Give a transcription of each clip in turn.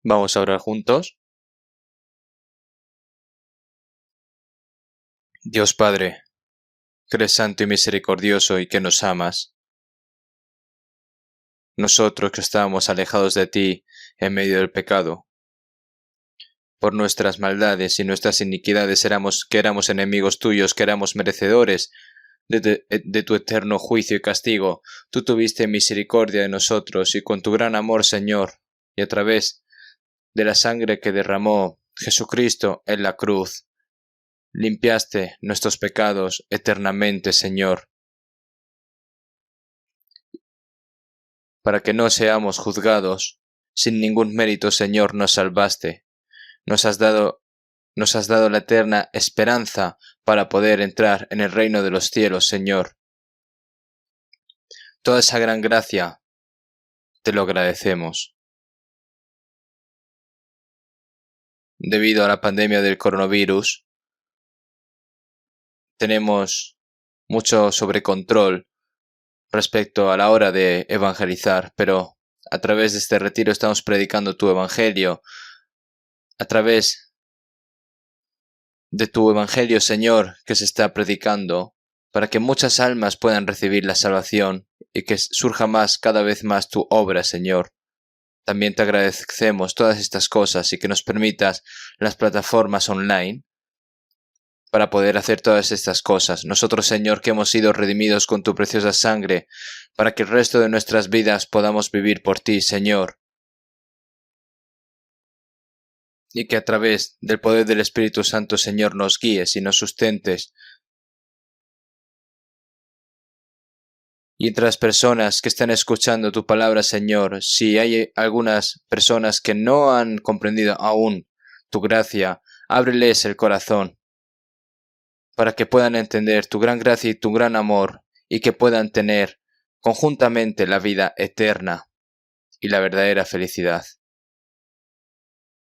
Vamos a orar juntos. Dios Padre, que eres santo y misericordioso y que nos amas. Nosotros que estábamos alejados de ti en medio del pecado, por nuestras maldades y nuestras iniquidades éramos enemigos tuyos, que éramos merecedores de tu eterno juicio y castigo. Tú tuviste misericordia de nosotros y con tu gran amor, Señor, y a través de la sangre que derramó Jesucristo en la cruz, limpiaste nuestros pecados eternamente, Señor, para que no seamos juzgados. Sin ningún mérito, Señor, nos salvaste. Nos has dado la eterna esperanza para poder entrar en el reino de los cielos, Señor. Toda esa gran gracia te lo agradecemos. Debido a la pandemia del coronavirus, tenemos mucho sobrecontrol respecto a la hora de evangelizar, pero a través de este retiro estamos predicando tu evangelio. A través de tu evangelio, Señor, que se está predicando, para que muchas almas puedan recibir la salvación y que surja cada vez más tu obra, Señor. También te agradecemos todas estas cosas y que nos permitas las plataformas online para poder hacer todas estas cosas. Nosotros, Señor, que hemos sido redimidos con tu preciosa sangre, para que el resto de nuestras vidas podamos vivir por ti, Señor. Y que a través del poder del Espíritu Santo, Señor, nos guíes y nos sustentes. Y entre las personas que están escuchando tu palabra, Señor, si hay algunas personas que no han comprendido aún tu gracia, ábreles el corazón para que puedan entender tu gran gracia y tu gran amor y que puedan tener conjuntamente la vida eterna y la verdadera felicidad.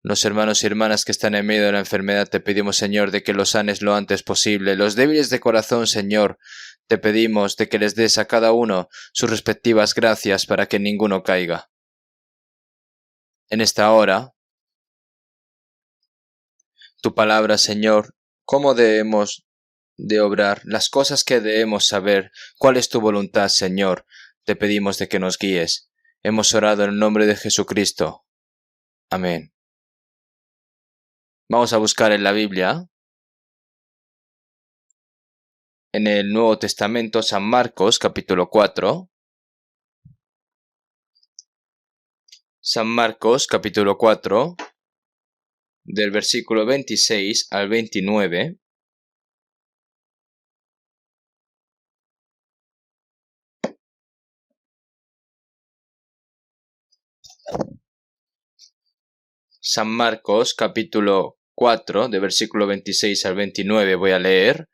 Los hermanos y hermanas que están en medio de la enfermedad, te pedimos, Señor, de que los sanes lo antes posible. Los débiles de corazón, Señor, te pedimos de que les des a cada uno sus respectivas gracias para que ninguno caiga. En esta hora, tu palabra, Señor, cómo debemos de obrar, las cosas que debemos saber, cuál es tu voluntad, Señor, te pedimos de que nos guíes. Hemos orado en el nombre de Jesucristo. Amén. Vamos a buscar en la Biblia, en el Nuevo Testamento, San Marcos, capítulo 4. San Marcos, capítulo 4, del versículo 26 al 29. San Marcos, capítulo 4, de versículo 26 al 29, voy a leer.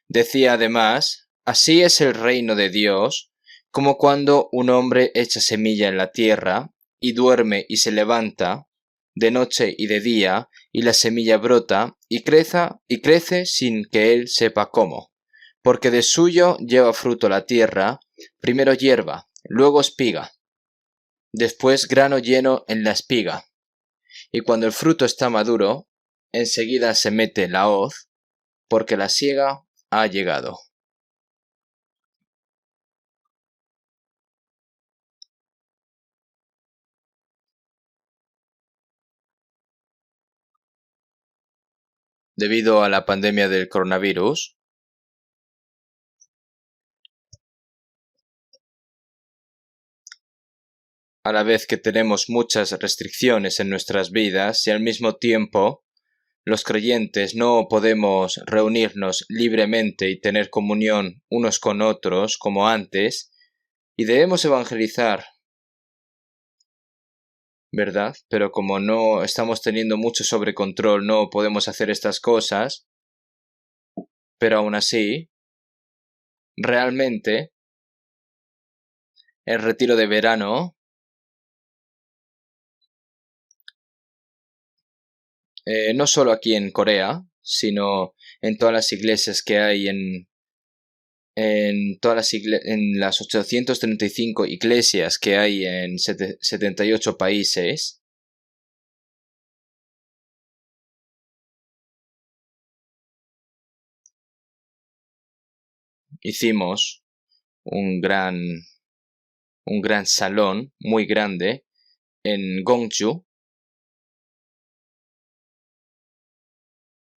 Decía además: así es el reino de Dios, como cuando un hombre echa semilla en la tierra, y duerme y se levanta, de noche y de día, y la semilla brota, y crece sin que él sepa cómo. Porque de suyo lleva fruto la tierra, primero hierba, luego espiga, después grano lleno en la espiga. Y cuando el fruto está maduro, enseguida se mete la hoz, porque la siega ha llegado. Debido a la pandemia del coronavirus, a la vez que tenemos muchas restricciones en nuestras vidas y al mismo tiempo los creyentes no podemos reunirnos libremente y tener comunión unos con otros como antes, y debemos evangelizar, ¿verdad? Pero como no estamos teniendo mucho sobrecontrol, no podemos hacer estas cosas, pero aún así, realmente, el retiro de verano no solo aquí en Corea, sino en todas las iglesias que hay en las 835 iglesias que hay en 78 países, hicimos un gran salón muy grande en Gongju,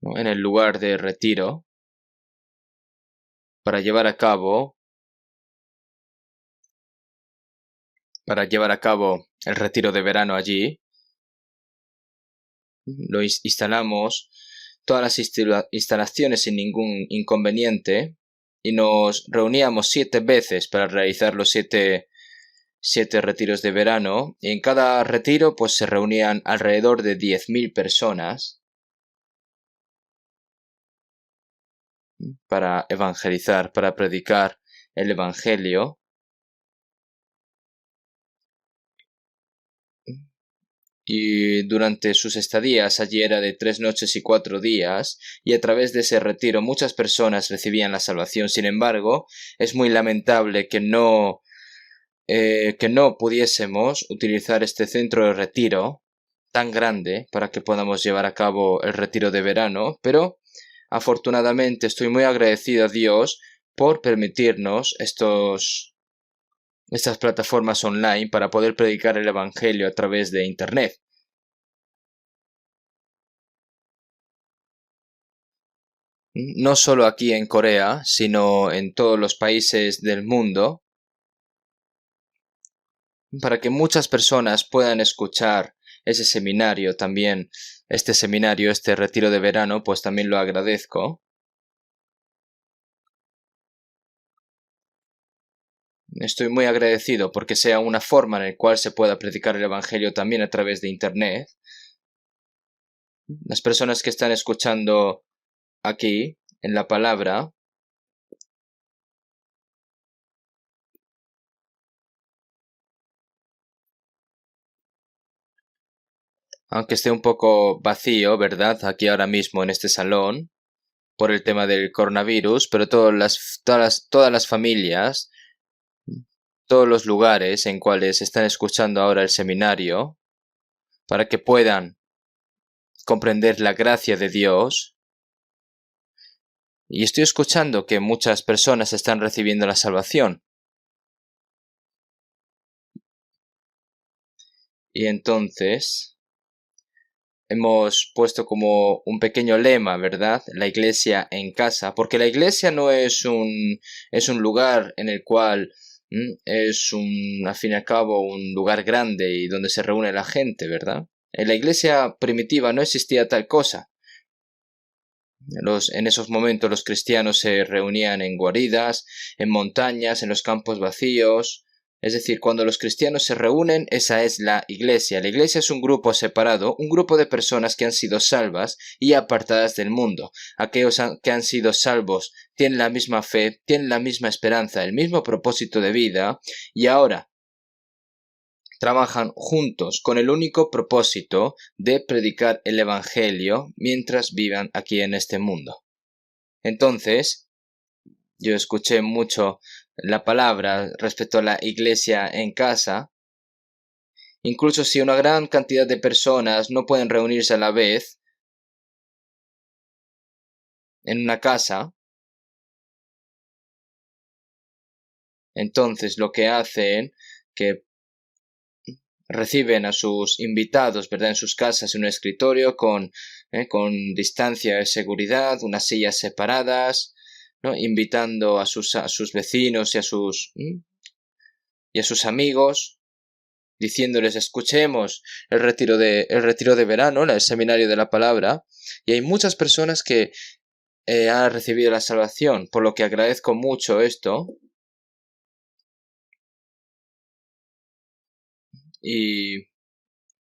¿no? En el lugar de retiro, para llevar a cabo el retiro de verano allí. Lo instalamos todas las instalaciones sin ningún inconveniente y nos reuníamos 7 veces para realizar los 7 retiros de verano, y en cada retiro pues se reunían alrededor de 10.000 personas para evangelizar, para predicar el evangelio. Y durante sus estadías allí era de 3 noches y 4 días, y a través de ese retiro muchas personas recibían la salvación. Sin embargo, es muy lamentable que no pudiésemos utilizar este centro de retiro tan grande para que podamos llevar a cabo el retiro de verano, pero afortunadamente estoy muy agradecido a Dios por permitirnos estas plataformas online para poder predicar el Evangelio a través de Internet. No solo aquí en Corea, sino en todos los países del mundo, para que muchas personas puedan escuchar ese seminario también, este retiro de verano, pues también lo agradezco. Estoy muy agradecido porque sea una forma en la cual se pueda predicar el Evangelio también a través de Internet. Las personas que están escuchando aquí, en la palabra, aunque esté un poco vacío, ¿verdad? Aquí ahora mismo en este salón, por el tema del coronavirus, pero todas las familias, todos los lugares en cuales están escuchando ahora el seminario, para que puedan comprender la gracia de Dios. Y estoy escuchando que muchas personas están recibiendo la salvación. Y entonces hemos puesto como un pequeño lema, ¿verdad? La iglesia en casa, porque la iglesia no es un lugar en el cual al fin y al cabo, un lugar grande y donde se reúne la gente, ¿verdad? En la iglesia primitiva no existía tal cosa. En esos momentos los cristianos se reunían en guaridas, en montañas, en los campos vacíos. Es decir, cuando los cristianos se reúnen, esa es la iglesia. La iglesia es un grupo separado, un grupo de personas que han sido salvas y apartadas del mundo. Aquellos que han sido salvos tienen la misma fe, tienen la misma esperanza, el mismo propósito de vida, y ahora trabajan juntos con el único propósito de predicar el Evangelio mientras vivan aquí en este mundo. Entonces, yo escuché mucho la palabra respecto a la iglesia en casa. Incluso si una gran cantidad de personas no pueden reunirse a la vez en una casa, entonces lo que hacen, que reciben a sus invitados, ¿verdad?, en sus casas, en un escritorio con distancia de seguridad, unas sillas separadas, ¿no?, invitando a sus vecinos y a sus amigos, diciéndoles: escuchemos el retiro de verano, el seminario de la palabra. Y hay muchas personas que han recibido la salvación, por lo que agradezco mucho esto. Y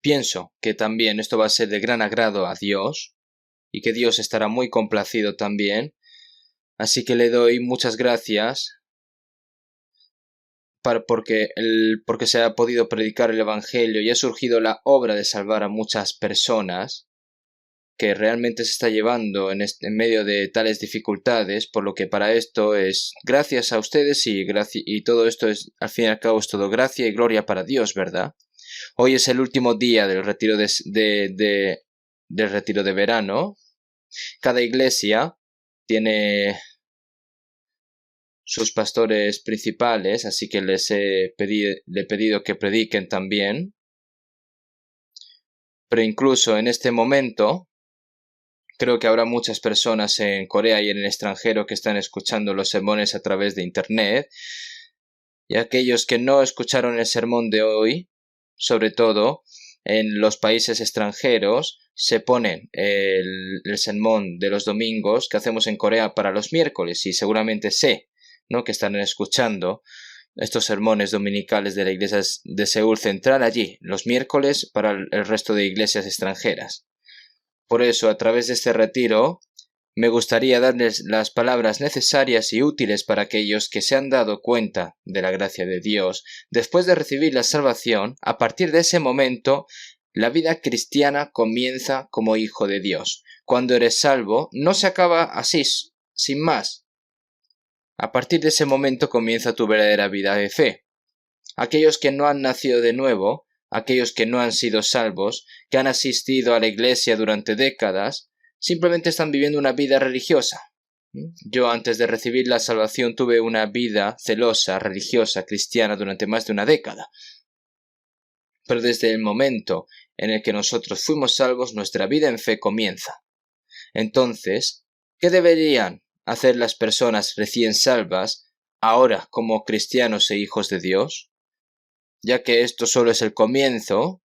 pienso que también esto va a ser de gran agrado a Dios y que Dios estará muy complacido también. Así que le doy muchas gracias porque se ha podido predicar el Evangelio y ha surgido la obra de salvar a muchas personas que realmente se está llevando en medio de tales dificultades, por lo que para esto es gracias a ustedes y todo esto es, al fin y al cabo, es todo gracia y gloria para Dios, ¿verdad? Hoy es el último día del retiro del retiro de verano. Cada iglesia tiene sus pastores principales, así que les he pedido que prediquen también. Pero incluso en este momento, creo que habrá muchas personas en Corea y en el extranjero que están escuchando los sermones a través de Internet. Y aquellos que no escucharon el sermón de hoy, sobre todo en los países extranjeros, se ponen el sermón de los domingos que hacemos en Corea para los miércoles, y seguramente sé, ¿no?, que están escuchando estos sermones dominicales de la iglesia de Seúl Central allí, los miércoles para el resto de iglesias extranjeras. Por eso, a través de este retiro, me gustaría darles las palabras necesarias y útiles para aquellos que se han dado cuenta de la gracia de Dios. Después de recibir la salvación, a partir de ese momento, la vida cristiana comienza como hijo de Dios. Cuando eres salvo, no se acaba así, sin más. A partir de ese momento comienza tu verdadera vida de fe. Aquellos que no han nacido de nuevo, aquellos que no han sido salvos, que han asistido a la iglesia durante décadas, simplemente están viviendo una vida religiosa. Yo, antes de recibir la salvación, tuve una vida celosa, religiosa, cristiana durante más de una década. Pero desde el momento en el que nosotros fuimos salvos, nuestra vida en fe comienza. Entonces, ¿qué deberían hacer las personas recién salvas ahora como cristianos e hijos de Dios? Ya que esto solo es el comienzo,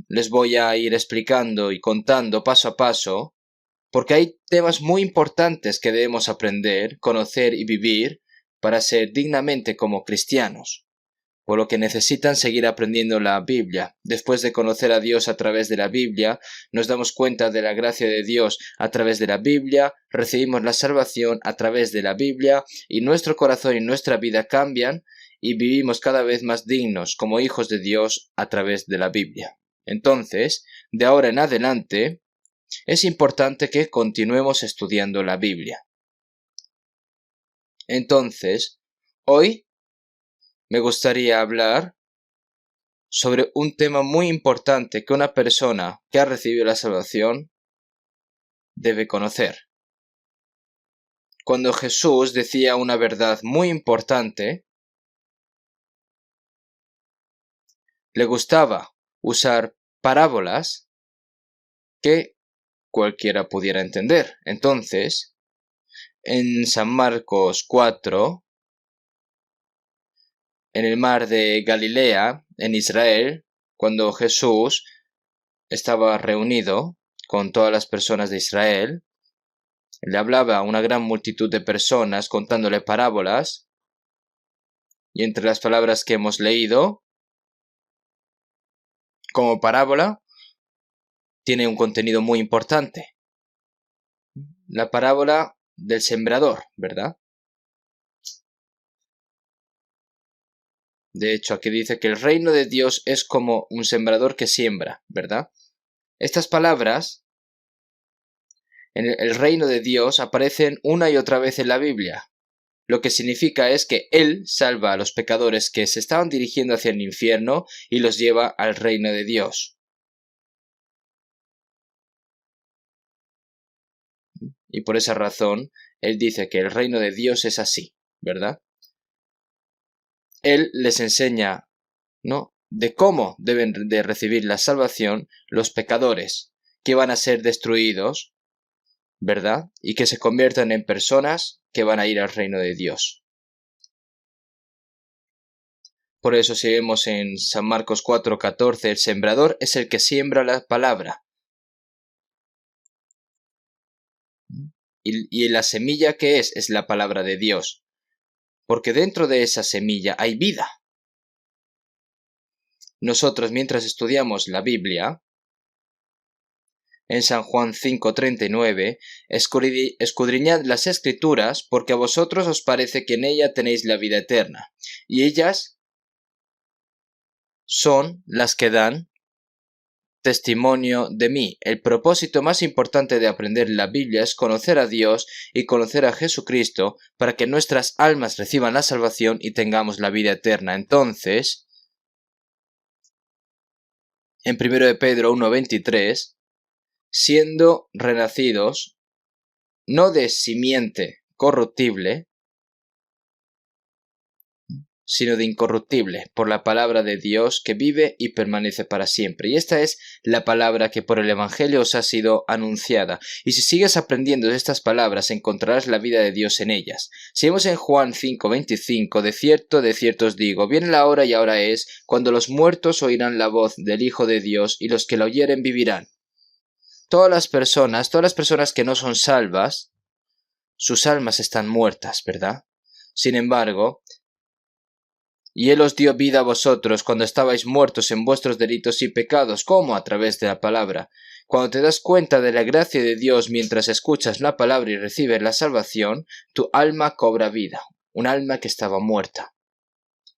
les voy a ir explicando y contando paso a paso, porque hay temas muy importantes que debemos aprender, conocer y vivir para ser dignamente como cristianos, por lo que necesitan seguir aprendiendo la Biblia. Después de conocer a Dios a través de la Biblia, nos damos cuenta de la gracia de Dios a través de la Biblia, recibimos la salvación a través de la Biblia, y nuestro corazón y nuestra vida cambian, y vivimos cada vez más dignos como hijos de Dios a través de la Biblia. Entonces, de ahora en adelante, es importante que continuemos estudiando la Biblia. Entonces, hoy me gustaría hablar sobre un tema muy importante que una persona que ha recibido la salvación debe conocer. Cuando Jesús decía una verdad muy importante, le gustaba usar parábolas que cualquiera pudiera entender. Entonces, en San Marcos 4, en el mar de Galilea, en Israel, cuando Jesús estaba reunido con todas las personas de Israel, le hablaba a una gran multitud de personas contándole parábolas, y entre las palabras que hemos leído como parábola tiene un contenido muy importante. La parábola del sembrador, ¿verdad? De hecho, aquí dice que el reino de Dios es como un sembrador que siembra, ¿verdad? Estas palabras, en el reino de Dios, aparecen una y otra vez en la Biblia. Lo que significa es que Él salva a los pecadores que se estaban dirigiendo hacia el infierno y los lleva al reino de Dios. Y por esa razón, Él dice que el reino de Dios es así, ¿verdad? Él les enseña, ¿no?, de cómo deben de recibir la salvación los pecadores, que van a ser destruidos, ¿verdad? Y que se conviertan en personas que van a ir al reino de Dios. Por eso, si vemos en San Marcos 4:14, el sembrador es el que siembra la palabra. Y la semilla que es la palabra de Dios. Porque dentro de esa semilla hay vida. Nosotros, mientras estudiamos la Biblia, en San Juan 5:39, escudriñad las Escrituras, porque a vosotros os parece que en ella tenéis la vida eterna, y ellas son las que dan testimonio de mí. El propósito más importante de aprender la Biblia es conocer a Dios y conocer a Jesucristo para que nuestras almas reciban la salvación y tengamos la vida eterna. Entonces, en 1 de Pedro 1:23, siendo renacidos, no de simiente corruptible, sino de incorruptible, por la palabra de Dios que vive y permanece para siempre. Y esta es la palabra que por el Evangelio os ha sido anunciada. Y si sigues aprendiendo estas palabras, encontrarás la vida de Dios en ellas. Si vemos en Juan 5:25, de cierto os digo, viene la hora y ahora es, cuando los muertos oirán la voz del Hijo de Dios, y los que la oyeren vivirán. Todas las personas que no son salvas, sus almas están muertas, ¿verdad? Sin embargo, y Él os dio vida a vosotros cuando estabais muertos en vuestros delitos y pecados, ¿cómo? A través de la palabra. Cuando te das cuenta de la gracia de Dios mientras escuchas la palabra y recibes la salvación, tu alma cobra vida, un alma que estaba muerta.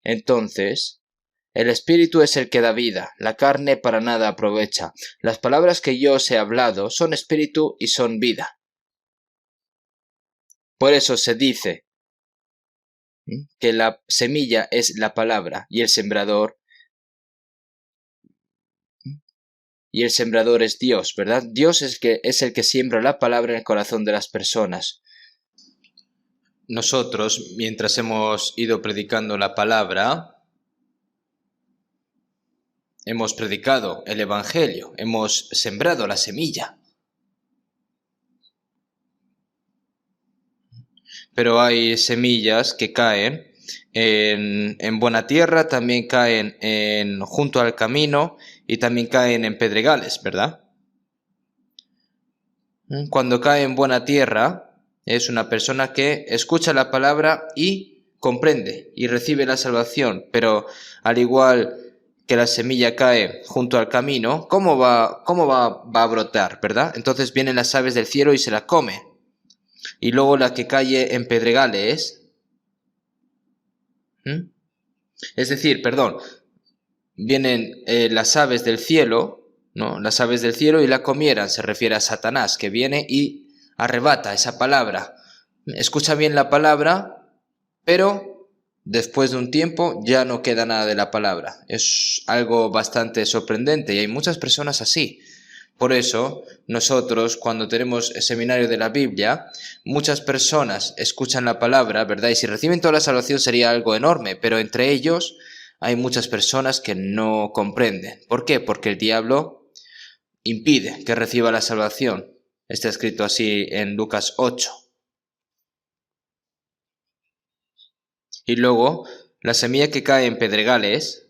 Entonces, el Espíritu es el que da vida, la carne para nada aprovecha. Las palabras que yo os he hablado son espíritu y son vida. Por eso se dice que la semilla es la palabra y el sembrador es Dios, ¿verdad? Dios es el que siembra la palabra en el corazón de las personas. Nosotros, mientras hemos ido predicando la palabra, hemos predicado el Evangelio, hemos sembrado la semilla. Pero hay semillas que caen en buena tierra, también caen junto al camino y también caen en pedregales, ¿verdad? Cuando cae en buena tierra es una persona que escucha la palabra y comprende y recibe la salvación, pero al igual que la semilla cae junto al camino, ¿cómo va a brotar, verdad? Entonces vienen las aves del cielo y se la comen. Y luego la que cae en pedregales, es decir, vienen las aves del cielo, ¿no? Las aves del cielo y la comieran, se refiere a Satanás, que viene y arrebata esa palabra. Escucha bien la palabra, pero después de un tiempo ya no queda nada de la palabra. Es algo bastante sorprendente y hay muchas personas así. Por eso, nosotros, cuando tenemos el seminario de la Biblia, muchas personas escuchan la palabra, ¿verdad? Y si reciben toda la salvación sería algo enorme, pero entre ellos hay muchas personas que no comprenden. ¿Por qué? Porque el diablo impide que reciba la salvación. Está escrito así en Lucas 8. Y luego, la semilla que cae en pedregales,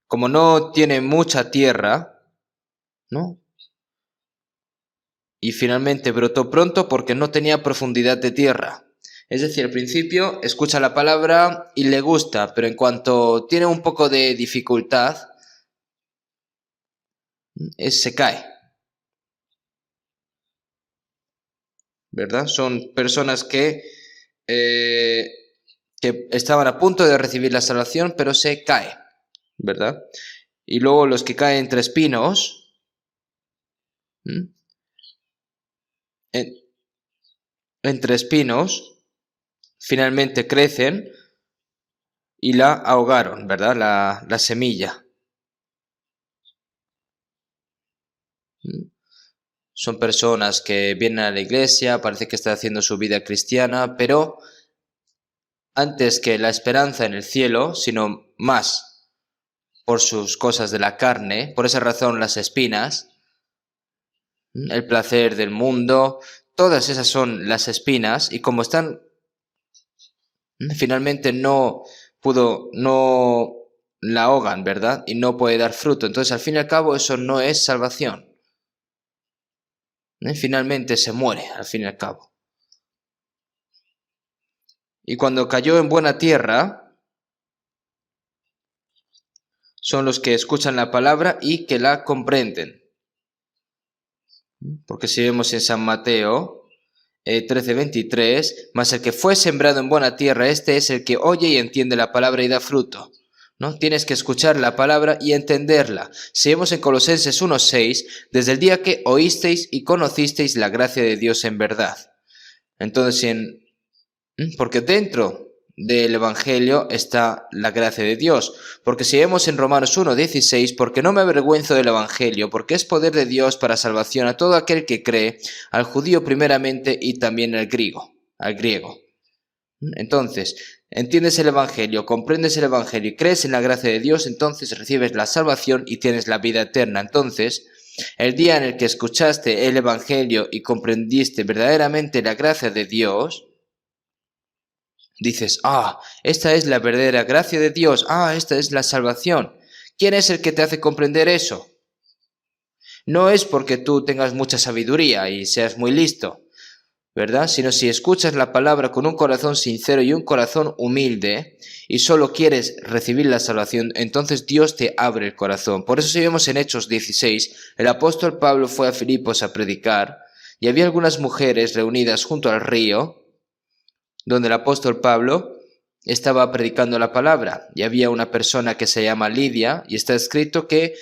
como no tiene mucha tierra, ¿no? Y finalmente brotó pronto porque no tenía profundidad de tierra. Es decir, al principio escucha la palabra y le gusta, pero en cuanto tiene un poco de dificultad, se cae. ¿Verdad? Son personas que estaban a punto de recibir la salvación, pero se cae, ¿verdad? Y luego los que caen entre espinos, entre espinos, finalmente crecen y la ahogaron, ¿verdad? La semilla. Son personas que vienen a la iglesia, parece que están haciendo su vida cristiana, pero antes que la esperanza en el cielo, sino más por sus cosas de la carne, por esa razón las espinas, el placer del mundo, todas esas son las espinas, y como están, finalmente no la ahogan, ¿verdad? Y no puede dar fruto. Entonces, al fin y al cabo, eso no es salvación. Finalmente se muere, al fin y al cabo. Y cuando cayó en buena tierra, son los que escuchan la palabra y que la comprenden. Porque si vemos en San Mateo 13:23, mas el que fue sembrado en buena tierra, este es el que oye y entiende la palabra y da fruto. ¿No? Tienes que escuchar la palabra y entenderla. Si vemos en Colosenses 1:6, desde el día que oísteis y conocisteis la gracia de Dios en verdad. Entonces, porque dentro del Evangelio está la gracia de Dios. Porque si vemos en Romanos 1:16, porque no me avergüenzo del Evangelio, porque es poder de Dios para salvación a todo aquel que cree, al judío primeramente y también al griego. Entonces, entiendes el Evangelio, comprendes el Evangelio y crees en la gracia de Dios, entonces recibes la salvación y tienes la vida eterna. Entonces, el día en el que escuchaste el Evangelio y comprendiste verdaderamente la gracia de Dios, dices, esta es la verdadera gracia de Dios, esta es la salvación. ¿Quién es el que te hace comprender eso? No es porque tú tengas mucha sabiduría y seas muy listo, ¿verdad? Sino si escuchas la palabra con un corazón sincero y un corazón humilde y solo quieres recibir la salvación, entonces Dios te abre el corazón. Por eso si vemos en Hechos 16, el apóstol Pablo fue a Filipos a predicar y había algunas mujeres reunidas junto al río donde el apóstol Pablo estaba predicando la palabra y había una persona que se llama Lidia y está escrito que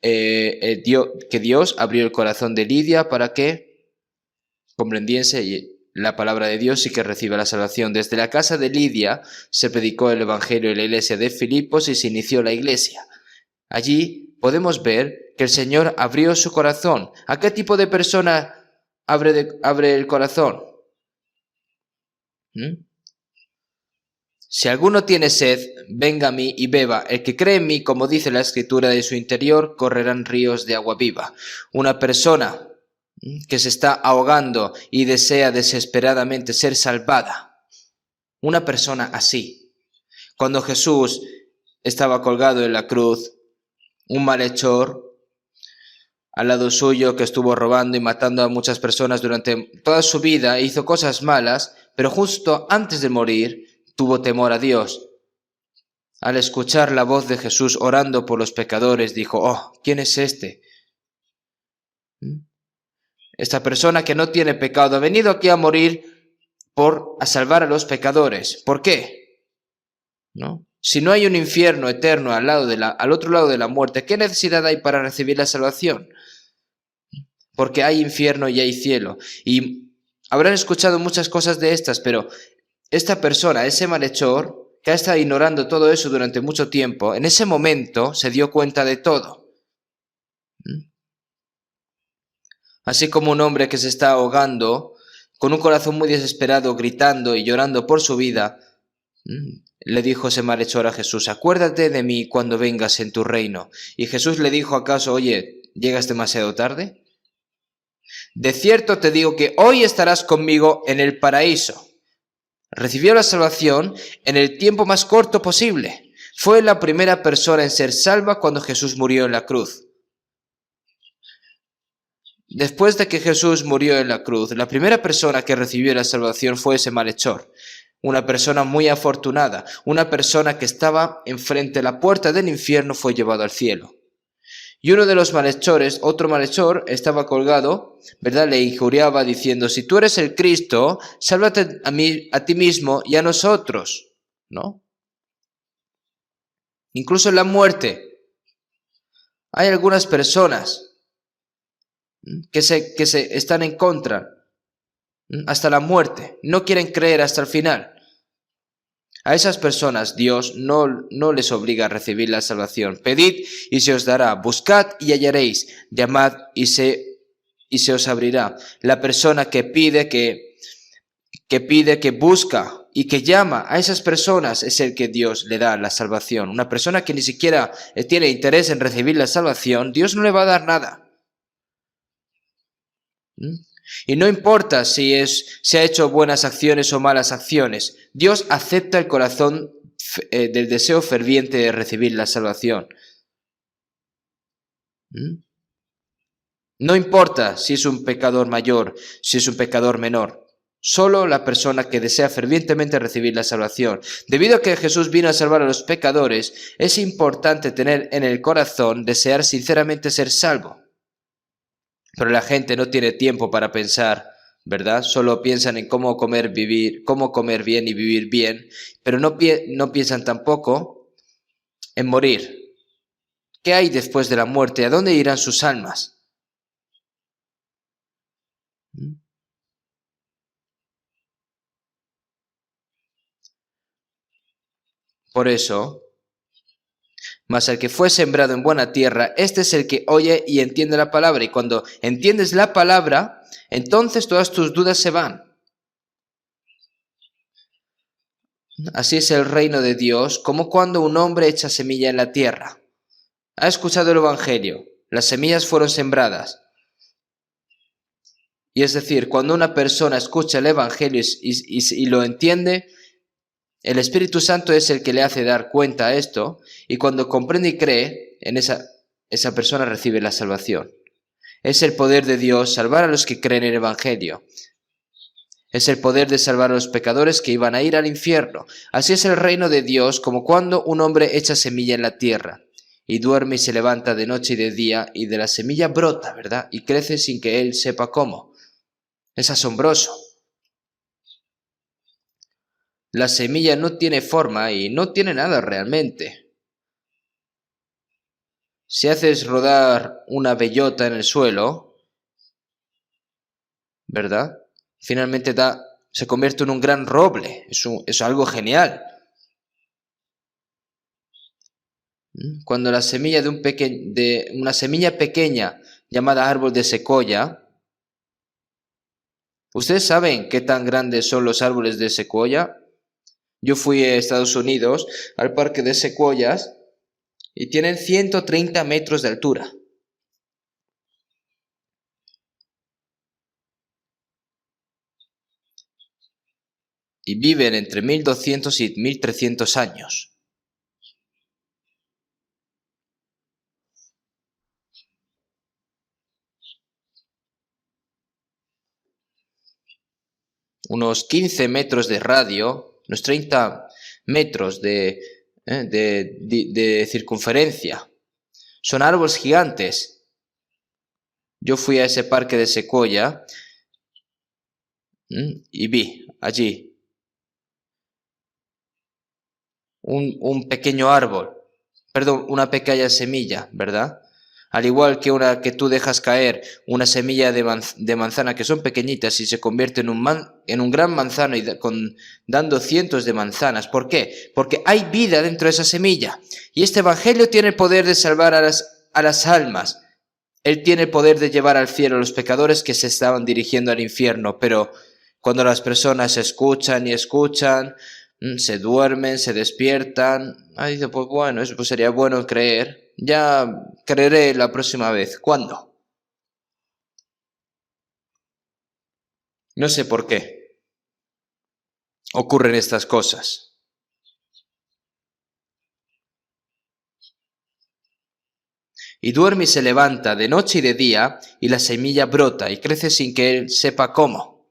Dios abrió el corazón de Lidia para que comprendiese la palabra de Dios y que reciba la salvación. Desde la casa de Lidia se predicó el Evangelio en la iglesia de Filipos y se inició la iglesia. Allí podemos ver que el Señor abrió su corazón. ¿A qué tipo de persona abre el corazón? Si alguno tiene sed, venga a mí y beba. El que cree en mí, como dice la Escritura, de su interior correrán ríos de agua viva. Una persona que se está ahogando y desea desesperadamente ser salvada. Una persona así. Cuando Jesús estaba colgado en la cruz, un malhechor al lado suyo que estuvo robando y matando a muchas personas durante toda su vida, hizo cosas malas, pero justo antes de morir tuvo temor a Dios. Al escuchar la voz de Jesús orando por los pecadores, dijo, ¿quién es este? Esta persona que no tiene pecado ha venido aquí a morir a salvar a los pecadores. ¿Por qué? ¿No? Si no hay un infierno eterno al otro lado de la muerte, ¿qué necesidad hay para recibir la salvación? Porque hay infierno y hay cielo. Y habrán escuchado muchas cosas de estas, pero esta persona, ese malhechor, que ha estado ignorando todo eso durante mucho tiempo, en ese momento se dio cuenta de todo. Así como un hombre que se está ahogando, con un corazón muy desesperado, gritando y llorando por su vida, le dijo ese malhechor a Jesús, acuérdate de mí cuando vengas en tu reino. Y Jesús le dijo, ¿acaso, oye, llegas demasiado tarde? De cierto te digo que hoy estarás conmigo en el paraíso. Recibió la salvación en el tiempo más corto posible. Fue la primera persona en ser salva cuando Jesús murió en la cruz. Después de que Jesús murió en la cruz, la primera persona que recibió la salvación fue ese malhechor. Una persona muy afortunada, una persona que estaba enfrente de la puerta del infierno, fue llevado al cielo. Y uno de los malhechores, otro malhechor, estaba colgado, ¿verdad? Le injuriaba diciendo, si tú eres el Cristo, sálvate a ti mismo y a nosotros, ¿no? Incluso en la muerte hay algunas personas que se están en contra hasta la muerte, no quieren creer hasta el final. A esas personas Dios no les obliga a recibir la salvación. Pedid y se os dará, buscad y hallaréis, llamad y se os abrirá. La persona que pide, que busca y que llama, a esas personas es el que Dios le da la salvación. Una persona que ni siquiera tiene interés en recibir la salvación, Dios no le va a dar nada. Y no importa si ha hecho buenas acciones o malas acciones, Dios acepta el corazón del deseo ferviente de recibir la salvación. No importa si es un pecador mayor, si es un pecador menor. Solo la persona que desea fervientemente recibir la salvación. Debido a que Jesús vino a salvar a los pecadores, es importante tener en el corazón desear sinceramente ser salvo. Pero la gente no tiene tiempo para pensar, ¿verdad? Solo piensan en cómo comer bien y vivir bien, pero no piensan tampoco en morir. ¿Qué hay después de la muerte? ¿A dónde irán sus almas? Por eso, mas el que fue sembrado en buena tierra, este es el que oye y entiende la palabra. Y cuando entiendes la palabra, entonces todas tus dudas se van. Así es el reino de Dios, como cuando un hombre echa semilla en la tierra. Ha escuchado el Evangelio, las semillas fueron sembradas. Y es decir, cuando una persona escucha el Evangelio y lo entiende, el Espíritu Santo es el que le hace dar cuenta a esto, y cuando comprende y cree, en esa persona recibe la salvación. Es el poder de Dios salvar a los que creen en el Evangelio. Es el poder de salvar a los pecadores que iban a ir al infierno. Así es el reino de Dios, como cuando un hombre echa semilla en la tierra, y duerme y se levanta de noche y de día, y de la semilla brota, ¿verdad? Y crece sin que él sepa cómo. Es asombroso. La semilla no tiene forma y no tiene nada realmente. Si haces rodar una bellota en el suelo, ¿verdad? Finalmente se convierte en un gran roble. Es algo genial. Cuando la semilla de una semilla pequeña llamada árbol de secoya, ¿ustedes saben qué tan grandes son los árboles de secoya? Yo fui a Estados Unidos al parque de secuoyas y tienen 130 metros de altura. Y viven entre 1200 y 1300 años. Unos 15 metros de radio, unos 30 metros de circunferencia. Son árboles gigantes. Yo fui a ese parque de secoya y vi allí un pequeño árbol, perdón, una pequeña semilla, ¿verdad? Al igual que tú dejas caer una semilla de manzana que son pequeñitas y se convierte en un gran manzano dando cientos de manzanas. ¿Por qué? Porque hay vida dentro de esa semilla. Y este evangelio tiene el poder de salvar a las almas. Él tiene el poder de llevar al cielo a los pecadores que se estaban dirigiendo al infierno. Pero cuando las personas escuchan y escuchan, se duermen, se despiertan, dice, pues bueno, eso pues sería bueno creer. Ya creeré la próxima vez. ¿Cuándo? No sé por qué ocurren estas cosas. Y duerme y se levanta de noche y de día, y la semilla brota y crece sin que él sepa cómo.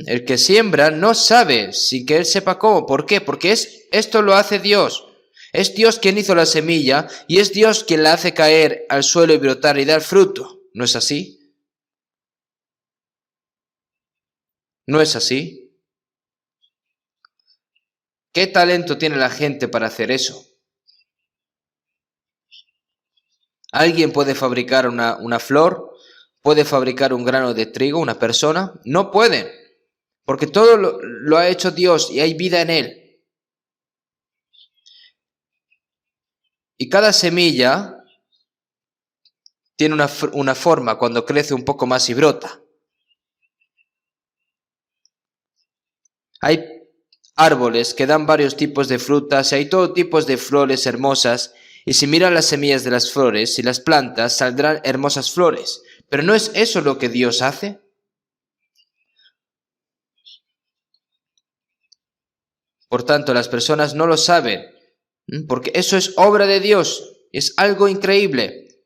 El que siembra no sabe sin que él sepa cómo. ¿Por qué? Porque esto lo hace Dios. Es Dios quien hizo la semilla y es Dios quien la hace caer al suelo y brotar y dar fruto. ¿No es así? ¿No es así? ¿Qué talento tiene la gente para hacer eso? ¿Alguien puede fabricar una flor? ¿Puede fabricar un grano de trigo una persona? No pueden, porque todo lo ha hecho Dios y hay vida en él. Y cada semilla tiene una forma cuando crece un poco más y brota. Hay árboles que dan varios tipos de frutas y hay todo tipos de flores hermosas. Y si miran las semillas de las flores y las plantas, saldrán hermosas flores. Pero ¿no es eso lo que Dios hace? Por tanto, las personas no lo saben, porque eso es obra de Dios. Es algo increíble.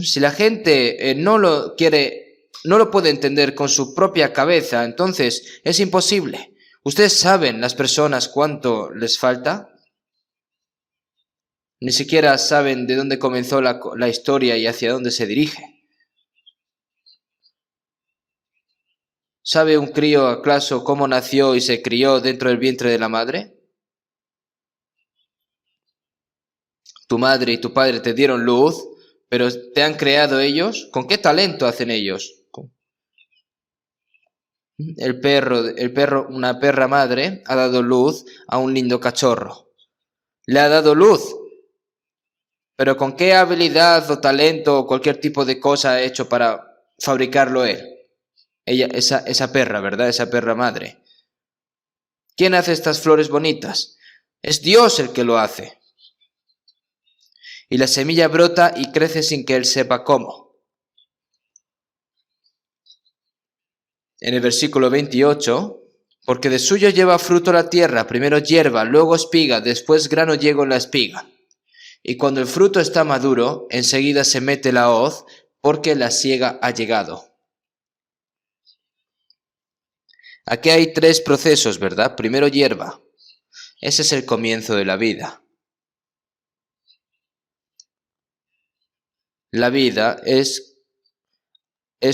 Si la gente no lo puede entender con su propia cabeza, entonces es imposible. ¿Ustedes saben las personas cuánto les falta? Ni siquiera saben de dónde comenzó la historia y hacia dónde se dirige. ¿Sabe un crío acaso cómo nació y se crió dentro del vientre de la madre? Tu madre y tu padre te dieron luz, pero ¿te han creado ellos? ¿Con qué talento hacen ellos? Una perra madre ha dado luz a un lindo cachorro. Le ha dado luz, pero ¿con qué habilidad o talento o cualquier tipo de cosa ha hecho para fabricarlo él? esa perra, ¿verdad? Esa perra madre. ¿Quién hace estas flores bonitas? Es Dios el que lo hace. Y la semilla brota y crece sin que él sepa cómo. En el versículo 28, porque de suyo lleva fruto la tierra, primero hierba, luego espiga, después grano llega en la espiga. Y cuando el fruto está maduro, enseguida se mete la hoz, porque la siega ha llegado. Aquí hay 3 procesos, ¿verdad? Primero hierba. Ese es el comienzo de la vida. La vida es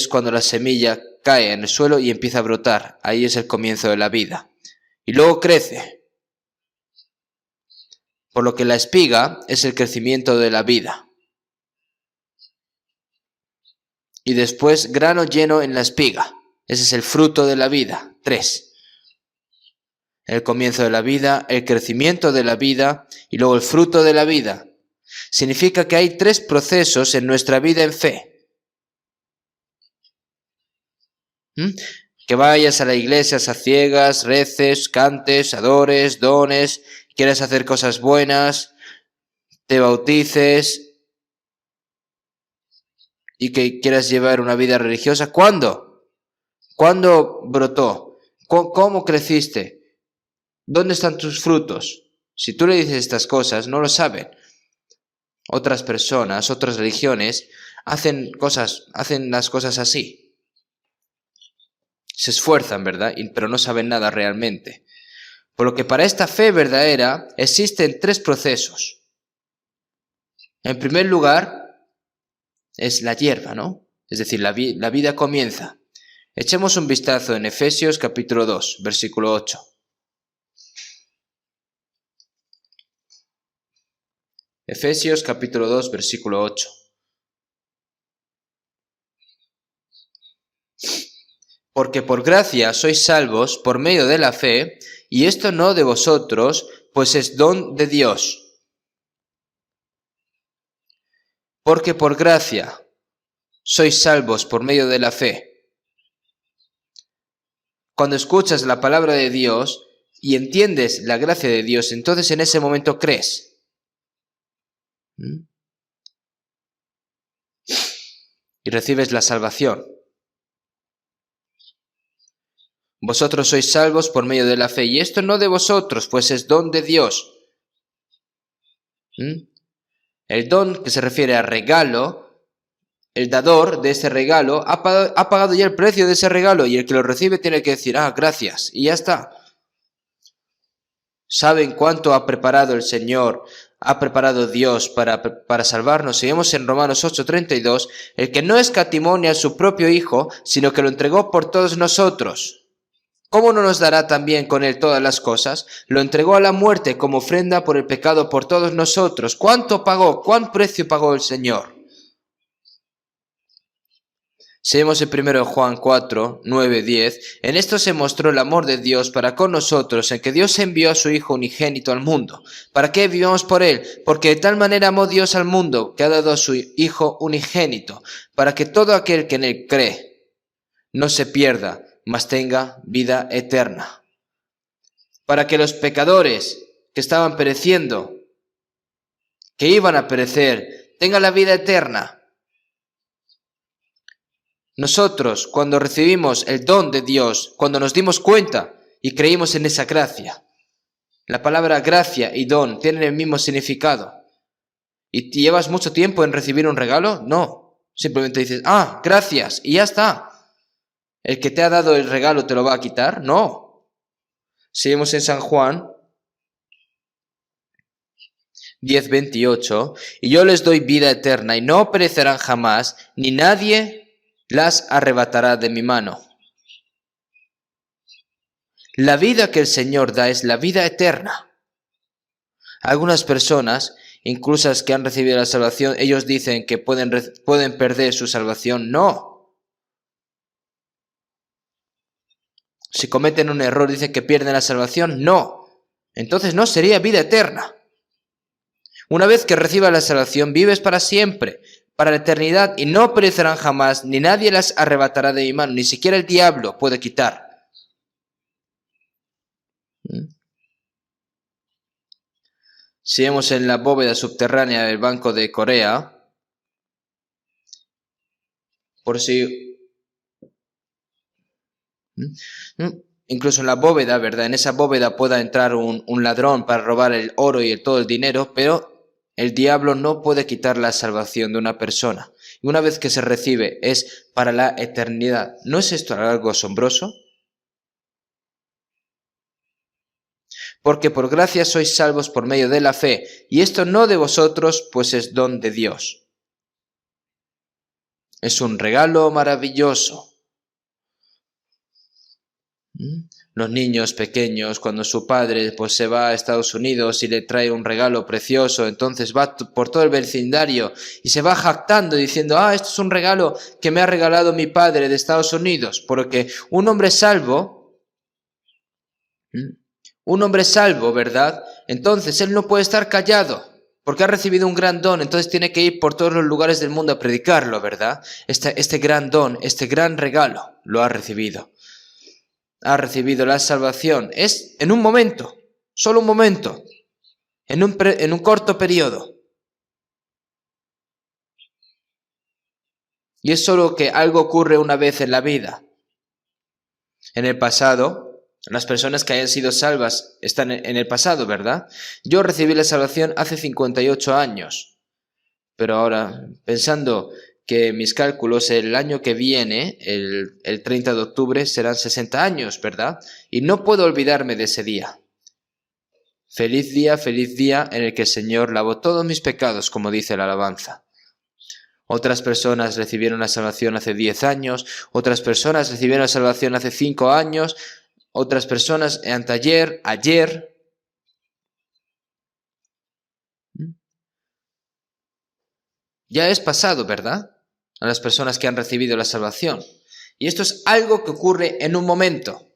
cuando la semilla cae en el suelo y empieza a brotar. Ahí es el comienzo de la vida. Y luego crece. Por lo que la espiga es el crecimiento de la vida. Y después grano lleno en la espiga. Ese es el fruto de la vida. 3. El comienzo de la vida, el crecimiento de la vida y luego el fruto de la vida. Significa que hay 3 procesos en nuestra vida en fe. Que vayas a la iglesia a ciegas, reces, cantes, adores, dones, quieres hacer cosas buenas, te bautices y que quieras llevar una vida religiosa. ¿Cuándo? ¿Cuándo brotó? ¿Cómo creciste? ¿Dónde están tus frutos? Si tú le dices estas cosas, no lo saben. Otras personas, otras religiones, hacen las cosas así. Se esfuerzan, ¿verdad? Pero no saben nada realmente. Por lo que para esta fe verdadera existen 3 procesos. En primer lugar, es la hierba, ¿no? Es decir, la vida comienza. Echemos un vistazo en Efesios capítulo 2, versículo 8. Efesios capítulo 2, versículo 8. Porque por gracia sois salvos por medio de la fe, y esto no de vosotros, pues es don de Dios. Porque por gracia sois salvos por medio de la fe. Cuando escuchas la palabra de Dios y entiendes la gracia de Dios, entonces en ese momento crees. Y recibes la salvación. Vosotros sois salvos por medio de la fe, y esto no de vosotros, pues es don de Dios. El don, que se refiere a regalo, el dador de ese regalo ha pagado ya el precio de ese regalo, y el que lo recibe tiene que decir, gracias, y ya está. ¿Saben cuánto ha preparado el Señor, ha preparado Dios para salvarnos? Si vemos en Romanos 8:32, el que no escatimó ni a su propio Hijo, sino que lo entregó por todos nosotros. ¿Cómo no nos dará también con él todas las cosas? Lo entregó a la muerte como ofrenda por el pecado por todos nosotros. ¿Cuánto pagó? ¿Cuán precio pagó el Señor? Si vemos en 1 Juan 4, 9, 10, en esto se mostró el amor de Dios para con nosotros, en que Dios envió a su Hijo unigénito al mundo. ¿Para qué vivamos por él? Porque de tal manera amó Dios al mundo, que ha dado a su Hijo unigénito, para que todo aquel que en él cree no se pierda, mas tenga vida eterna. Para que los pecadores que estaban pereciendo, que iban a perecer, tengan la vida eterna. Nosotros, cuando recibimos el don de Dios, cuando nos dimos cuenta y creímos en esa gracia, la palabra gracia y don tienen el mismo significado. ¿Y llevas mucho tiempo en recibir un regalo? No. Simplemente dices, gracias, y ya está. ¿El que te ha dado el regalo te lo va a quitar? No. Seguimos en San Juan 10:28. Y yo les doy vida eterna y no perecerán jamás, ni nadie las arrebatará de mi mano. La vida que el Señor da es la vida eterna. Algunas personas, incluso las que han recibido la salvación, ellos dicen que pueden perder su salvación. No. Si cometen un error, dicen que pierden la salvación. No. Entonces no sería vida eterna. Una vez que recibas la salvación, vives para siempre. para la eternidad y no perecerán jamás, ni nadie las arrebatará de mi mano, ni siquiera el diablo puede quitar. Si vemos en la bóveda subterránea del Banco de Corea, por si... Incluso en la bóveda, ¿verdad? En esa bóveda pueda entrar un ladrón para robar el oro y todo el dinero, pero el diablo no puede quitar la salvación de una persona. Y una vez que se recibe es para la eternidad. ¿No es esto algo asombroso? Porque por gracia sois salvos por medio de la fe, y esto no de vosotros, pues es don de Dios. Es un regalo maravilloso. Los niños pequeños, cuando su padre pues se va a Estados Unidos y le trae un regalo precioso, entonces va por todo el vecindario y se va jactando diciendo: esto es un regalo que me ha regalado mi padre de Estados Unidos. Porque un hombre salvo, ¿verdad? Entonces él no puede estar callado, porque ha recibido un gran don, entonces tiene que ir por todos los lugares del mundo a predicarlo, ¿verdad? Este gran don, este gran regalo, lo ha recibido. Ha recibido la salvación. Es en un momento, solo un momento, en un corto periodo. Y es solo que algo ocurre una vez en la vida. En el pasado, las personas que hayan sido salvas están en el pasado, ¿verdad? Yo recibí la salvación hace 58 años. Pero ahora, pensando que mis cálculos el año que viene, el 30 de octubre, serán 60 años, ¿verdad? Y no puedo olvidarme de ese día. Feliz día en el que el Señor lavó todos mis pecados, como dice la alabanza. Otras personas recibieron la salvación hace 10 años, otras personas recibieron la salvación hace 5 años, otras personas anteayer, ayer. Ya es pasado, ¿verdad? A las personas que han recibido la salvación. Y esto es algo que ocurre en un momento.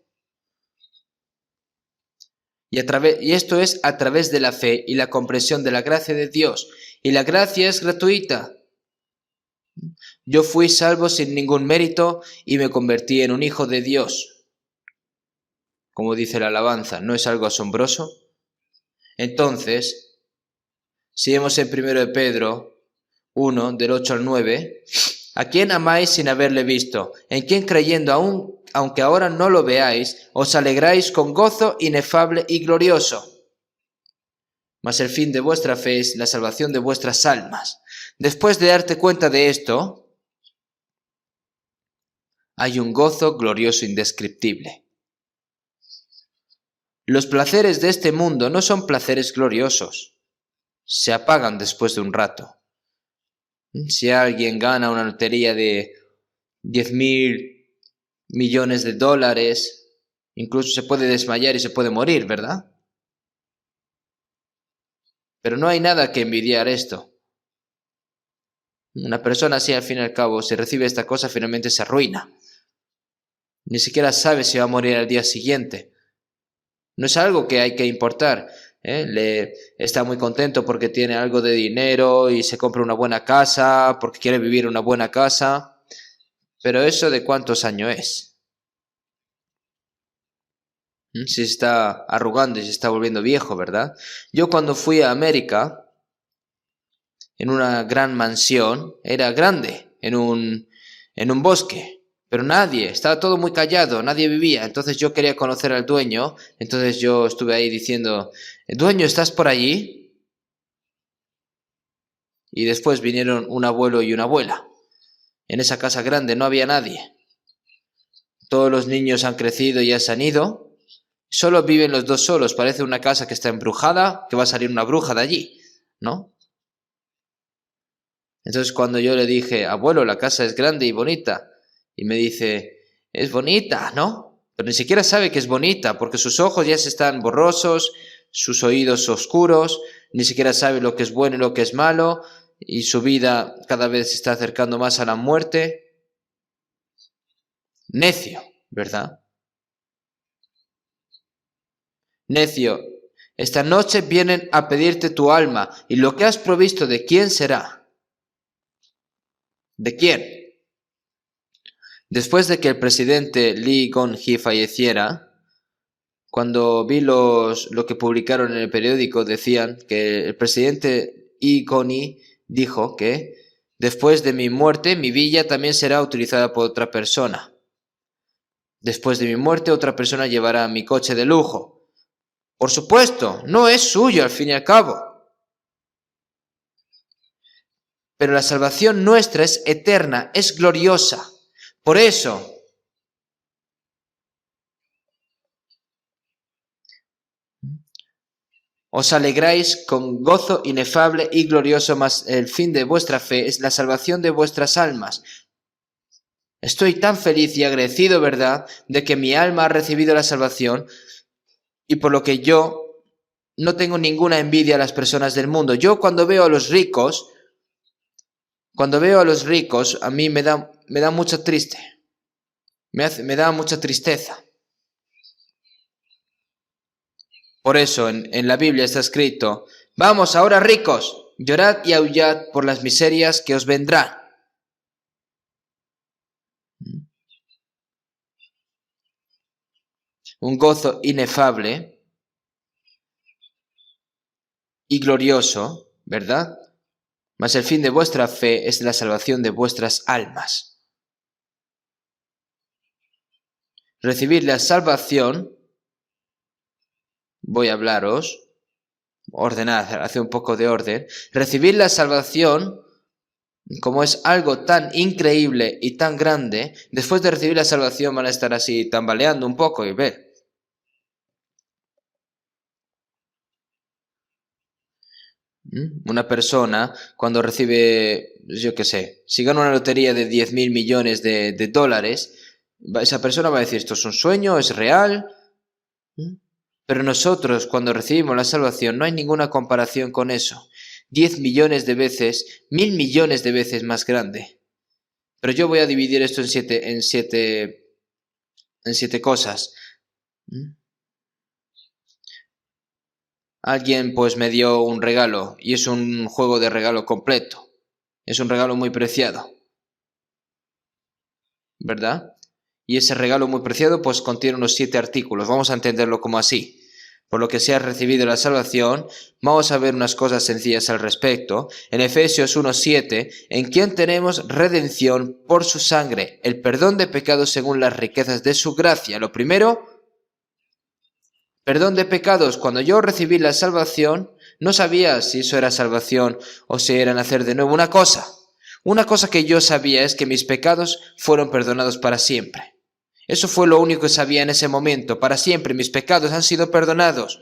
Y esto es a través de la fe y la comprensión de la gracia de Dios. Y la gracia es gratuita. Yo fui salvo sin ningún mérito y me convertí en un hijo de Dios. Como dice la alabanza, ¿no es algo asombroso? Entonces, si vemos en 1 de Pedro 1, del 8 al 9... ¿A quién amáis sin haberle visto? ¿En quién creyendo aunque ahora no lo veáis, os alegráis con gozo inefable y glorioso? Mas el fin de vuestra fe es la salvación de vuestras almas. Después de darte cuenta de esto, hay un gozo glorioso indescriptible. Los placeres de este mundo no son placeres gloriosos. Se apagan después de un rato. Si alguien gana una lotería de 10.000 millones de dólares, incluso se puede desmayar y se puede morir, ¿verdad? Pero no hay nada que envidiar esto. Una persona así, al fin y al cabo, si recibe esta cosa, finalmente se arruina. Ni siquiera sabe si va a morir al día siguiente. No es algo que hay que importar. Está muy contento porque tiene algo de dinero y se compra una buena casa, porque quiere vivir en una buena casa. Pero eso de cuántos años es. Si se está arrugando y se está volviendo viejo, ¿verdad? Yo cuando fui a América, en una gran mansión, era grande, en un bosque. Pero estaba todo muy callado, nadie vivía. Entonces yo quería conocer al dueño. Entonces yo estuve ahí diciendo: «Dueño, ¿estás por allí?» Y después vinieron un abuelo y una abuela. En esa casa grande no había nadie. Todos los niños han crecido y ya se han ido. Solo viven los dos solos. Parece una casa que está embrujada, que va a salir una bruja de allí, ¿no? Entonces cuando yo le dije: «Abuelo, la casa es grande y bonita», y me dice: «Es bonita, ¿no?». Pero ni siquiera sabe que es bonita, porque sus ojos ya se están borrosos, sus oídos oscuros, ni siquiera sabe lo que es bueno y lo que es malo, y su vida cada vez se está acercando más a la muerte. Necio, ¿verdad? Necio, esta noche vienen a pedirte tu alma, y lo que has provisto, ¿de quién será? ¿De quién? Después de que el presidente Lee Kong-hee falleciera, cuando vi lo que publicaron en el periódico, decían que el presidente Lee Kong-hee dijo que después de mi muerte, mi villa también será utilizada por otra persona. Después de mi muerte, otra persona llevará mi coche de lujo. Por supuesto, no es suyo al fin y al cabo. Pero la salvación nuestra es eterna, es gloriosa. Por eso, os alegráis con gozo inefable y glorioso, mas el fin de vuestra fe es la salvación de vuestras almas. Estoy tan feliz y agradecido, ¿verdad?, de que mi alma ha recibido la salvación, y por lo que yo no tengo ninguna envidia a las personas del mundo. Yo cuando veo a los ricos, a mí me da mucha me da mucha tristeza. Por eso en la Biblia está escrito: vamos ahora, ricos, llorad y aullad por las miserias que os vendrán. Un gozo inefable y glorioso, ¿verdad? Mas el fin de vuestra fe es la salvación de vuestras almas. Recibir la salvación, voy a hablaros, ordenad, hacer un poco de orden. Recibir la salvación, como es algo tan increíble y tan grande, después de recibir la salvación van a estar así tambaleando un poco y ver. Una persona cuando recibe, yo qué sé, si gana una lotería de 10.000 millones de dólares, esa persona va a decir: ¿esto es un sueño? ¿Es real? Pero nosotros cuando recibimos la salvación no hay ninguna comparación con eso. 10 millones de veces, 1.000 millones de veces más grande. Pero yo voy a dividir esto en siete cosas. Alguien pues me dio un regalo y es un juego de regalo completo. Es un regalo muy preciado, ¿verdad? Y ese regalo muy preciado pues contiene unos 7 artículos. Vamos a entenderlo como así. Por lo que se ha recibido la salvación, vamos a ver unas cosas sencillas al respecto. En Efesios 1:7, en quien tenemos redención por su sangre, el perdón de pecados según las riquezas de su gracia. Lo primero, perdón de pecados. Cuando yo recibí la salvación, no sabía si eso era salvación o si era nacer de nuevo. Una cosa que yo sabía es que mis pecados fueron perdonados para siempre. Eso fue lo único que sabía en ese momento. Para siempre mis pecados han sido perdonados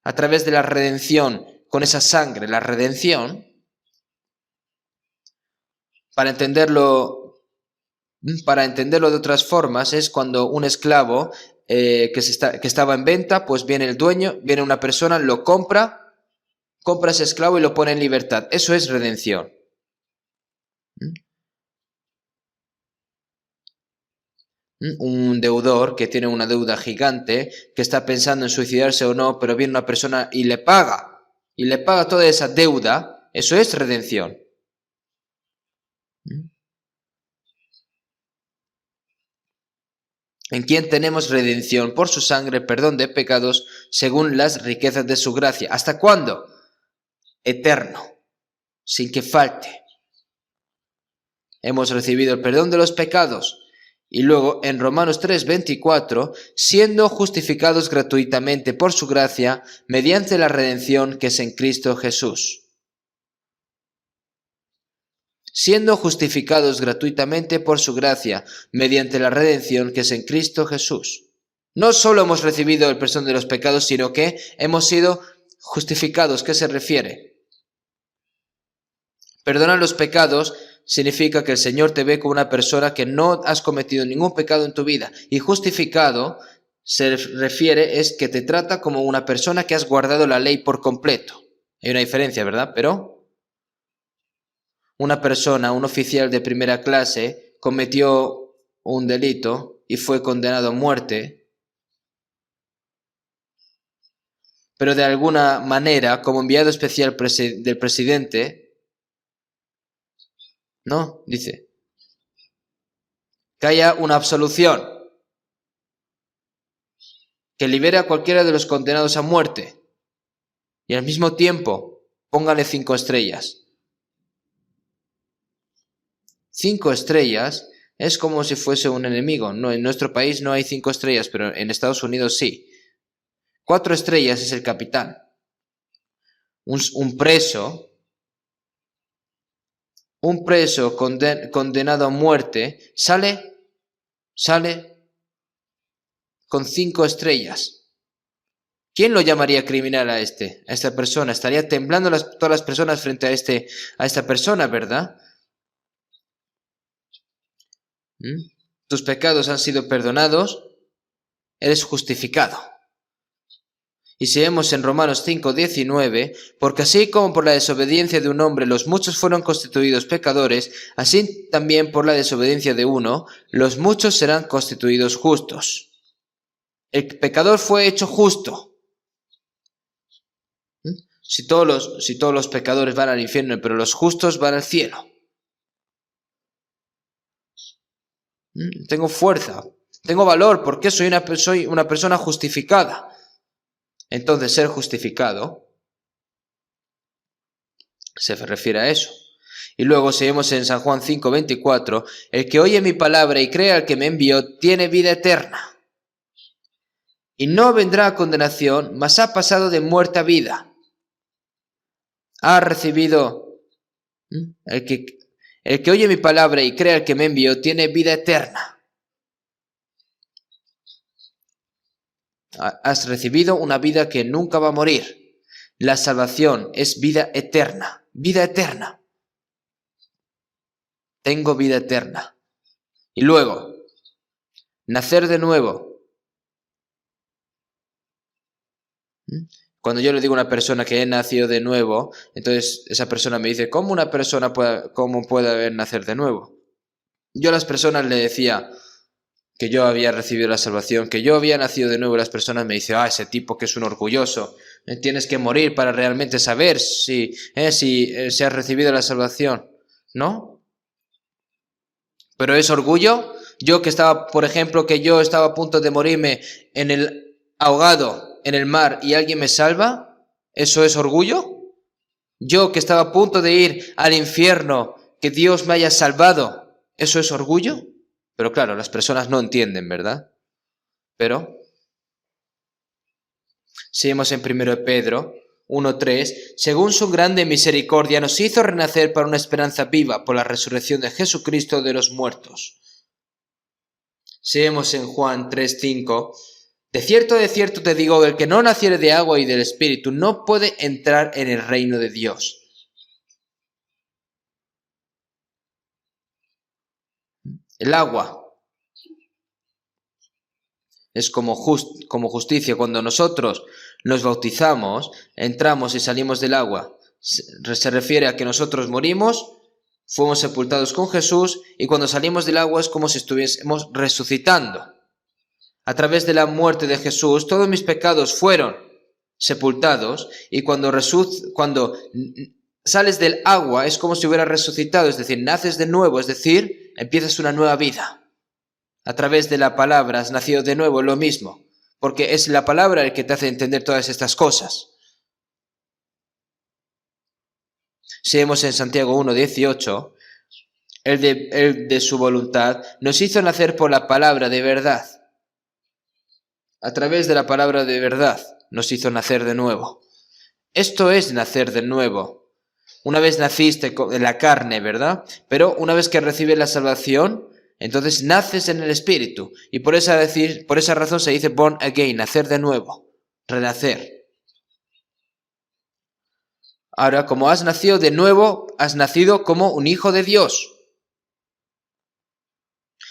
a través de la redención, con esa sangre. La redención, para entenderlo de otras formas, es cuando un esclavo que estaba en venta, pues viene el dueño, viene una persona, lo compra ese esclavo y lo pone en libertad. Eso es redención. Un deudor que tiene una deuda gigante, que está pensando en suicidarse o no, pero viene una persona y le paga toda esa deuda. Eso es redención. En quien tenemos redención por su sangre, perdón de pecados, según las riquezas de su gracia. ¿Hasta cuándo? Eterno, sin que falte. Hemos recibido el perdón de los pecados. Y luego en Romanos 3:24, siendo justificados gratuitamente por su gracia, mediante la redención que es en Cristo Jesús. Siendo justificados gratuitamente por su gracia, mediante la redención que es en Cristo Jesús. No solo hemos recibido el perdón de los pecados, sino que hemos sido justificados. ¿Qué se refiere? Perdonar los pecados significa que el Señor te ve como una persona que no has cometido ningún pecado en tu vida. Y justificado se refiere es que te trata como una persona que has guardado la ley por completo. Hay una diferencia, ¿verdad? Pero una persona, un oficial de primera clase, cometió un delito y fue condenado a muerte, pero de alguna manera, como enviado especial del presidente, No, dice. Que haya una absolución. Que libere a cualquiera de los condenados a muerte. Y al mismo tiempo, póngale 5 estrellas. 5 estrellas es como si fuese un enemigo. No, en nuestro país no hay 5 estrellas, pero en Estados Unidos sí. 4 estrellas es el capitán. Un preso condenado a muerte sale con 5 estrellas. ¿Quién lo llamaría criminal a esta persona? Estaría temblando todas las personas frente a esta persona, ¿verdad? Tus pecados han sido perdonados, eres justificado. Y si vemos en Romanos 5:19, porque así como por la desobediencia de un hombre los muchos fueron constituidos pecadores, así también por la desobediencia de uno, los muchos serán constituidos justos. El pecador fue hecho justo. Si todos los pecadores van al infierno, pero los justos van al cielo. Tengo fuerza, tengo valor, porque soy una persona justificada. Entonces, ser justificado se refiere a eso. Y luego seguimos en San Juan 5:24, el que oye mi palabra y cree al que me envió, tiene vida eterna. Y no vendrá a condenación, mas ha pasado de muerte a vida. Ha recibido, el que oye mi palabra y cree al que me envió, tiene vida eterna. Has recibido una vida que nunca va a morir. La salvación es vida eterna. Vida eterna. Tengo vida eterna. Y luego, nacer de nuevo. Cuando yo le digo a una persona que he nacido de nuevo, entonces esa persona me dice, ¿cómo puede haber nacer de nuevo? Yo a las personas le decía que yo había recibido la salvación, que yo había nacido de nuevo, y las personas me dicen, ese tipo que es un orgulloso, tienes que morir para realmente saber si has recibido la salvación, ¿no? Pero es orgullo. Yo que estaba, por ejemplo, que yo estaba a punto de morirme ahogado en el mar y alguien me salva, ¿eso es orgullo? Yo que estaba a punto de ir al infierno, que Dios me haya salvado, ¿eso es orgullo? Pero claro, las personas no entienden, ¿verdad? Pero seguimos en 1 Pedro 1:3, según su grande misericordia nos hizo renacer para una esperanza viva por la resurrección de Jesucristo de los muertos. Seguimos en Juan 3:5, de cierto te digo, el que no naciere de agua y del Espíritu no puede entrar en el reino de Dios. El agua es como justicia. Cuando nosotros nos bautizamos, entramos y salimos del agua. Se refiere a que nosotros morimos, fuimos sepultados con Jesús, y cuando salimos del agua es como si estuviésemos resucitando. A través de la muerte de Jesús, todos mis pecados fueron sepultados, y cuando sales del agua es como si hubieras resucitado, es decir, naces de nuevo, es decir, empiezas una nueva vida. A través de la palabra has nacido de nuevo, lo mismo, porque es la palabra el que te hace entender todas estas cosas. Seguimos en Santiago 1:18, el de su voluntad nos hizo nacer por la palabra de verdad. A través de la palabra de verdad nos hizo nacer de nuevo. Esto es nacer de nuevo. Una vez naciste en la carne, ¿verdad? Pero una vez que recibes la salvación, entonces naces en el Espíritu. Y por esa razón se dice born again, nacer de nuevo, renacer. Ahora, como has nacido de nuevo, has nacido como un hijo de Dios.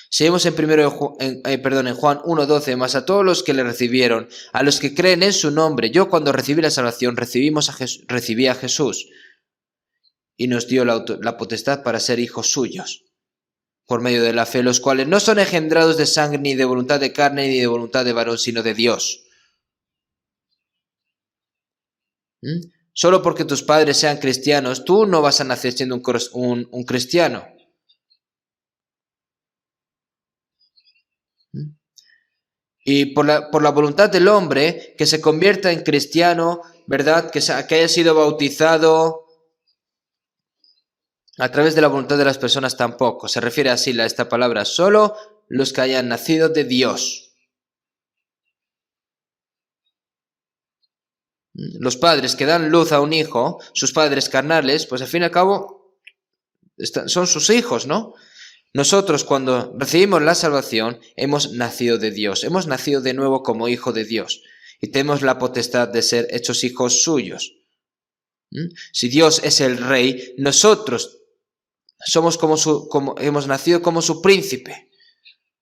Seguimos en Juan 1:12, mas a todos los que le recibieron, a los que creen en su nombre, yo cuando recibí la salvación recibí a Jesús y nos dio la potestad para ser hijos suyos, por medio de la fe, los cuales no son engendrados de sangre, ni de voluntad de carne, ni de voluntad de varón, sino de Dios. Solo porque tus padres sean cristianos, tú no vas a nacer siendo un cristiano. Y por la voluntad del hombre, que se convierta en cristiano, ¿verdad? Que haya sido bautizado a través de la voluntad de las personas tampoco. Se refiere así a esta palabra, solo los que hayan nacido de Dios. Los padres que dan luz a un hijo, sus padres carnales, pues al fin y al cabo son sus hijos, ¿no? Nosotros cuando recibimos la salvación hemos nacido de Dios, hemos nacido de nuevo como hijo de Dios y tenemos la potestad de ser hechos hijos suyos. Si Dios es el rey, nosotros somos hemos nacido como su príncipe,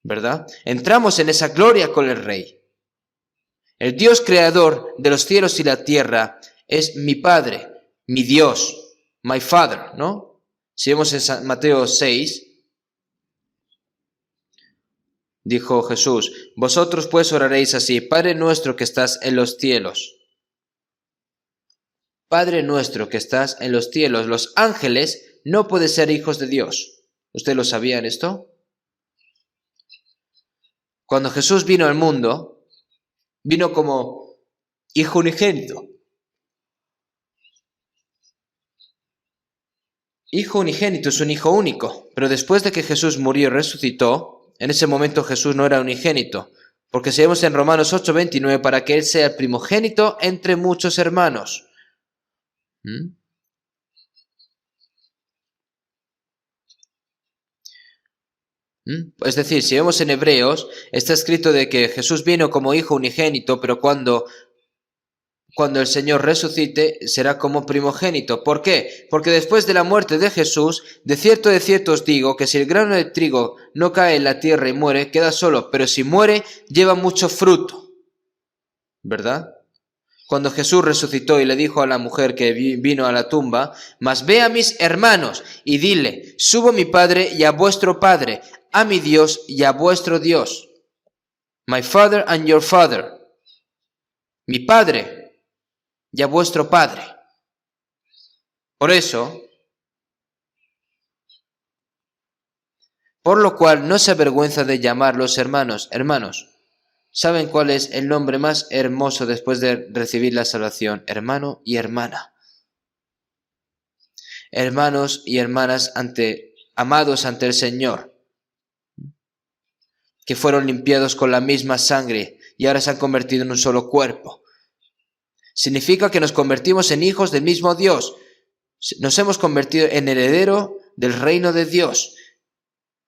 ¿verdad? Entramos en esa gloria con el rey. El Dios creador de los cielos y la tierra es mi Padre, mi Dios, my Father, ¿no? Si vemos en Mateo 6, dijo Jesús, vosotros pues oraréis así, Padre nuestro que estás en los cielos. Padre nuestro que estás en los cielos. Los ángeles no pueden ser hijos de Dios. ¿Ustedes lo sabían esto? Cuando Jesús vino al mundo, vino como hijo unigénito. Hijo unigénito es un hijo único, pero después de que Jesús murió y resucitó, en ese momento Jesús no era unigénito, porque si vemos en Romanos 8:29, para que Él sea el primogénito entre muchos hermanos. Es decir, si vemos en Hebreos, está escrito de que Jesús vino como hijo unigénito, pero cuando el Señor resucite, será como primogénito. ¿Por qué? Porque después de la muerte de Jesús, de cierto os digo, que si el grano de trigo no cae en la tierra y muere, queda solo, pero si muere, lleva mucho fruto. ¿Verdad? Cuando Jesús resucitó y le dijo a la mujer que vino a la tumba, mas ve a mis hermanos y dile, subo a mi Padre y a vuestro Padre, a mi Dios y a vuestro Dios. My Father and your Father. Mi Padre y a vuestro Padre. Por eso, por lo cual no se avergüenza de llamarlos hermanos. Hermanos, ¿saben cuál es el nombre más hermoso después de recibir la salvación? Hermano y hermana. Hermanos y hermanas amados ante el Señor, que fueron limpiados con la misma sangre y ahora se han convertido en un solo cuerpo. Significa que nos convertimos en hijos del mismo Dios. Nos hemos convertido en heredero del reino de Dios.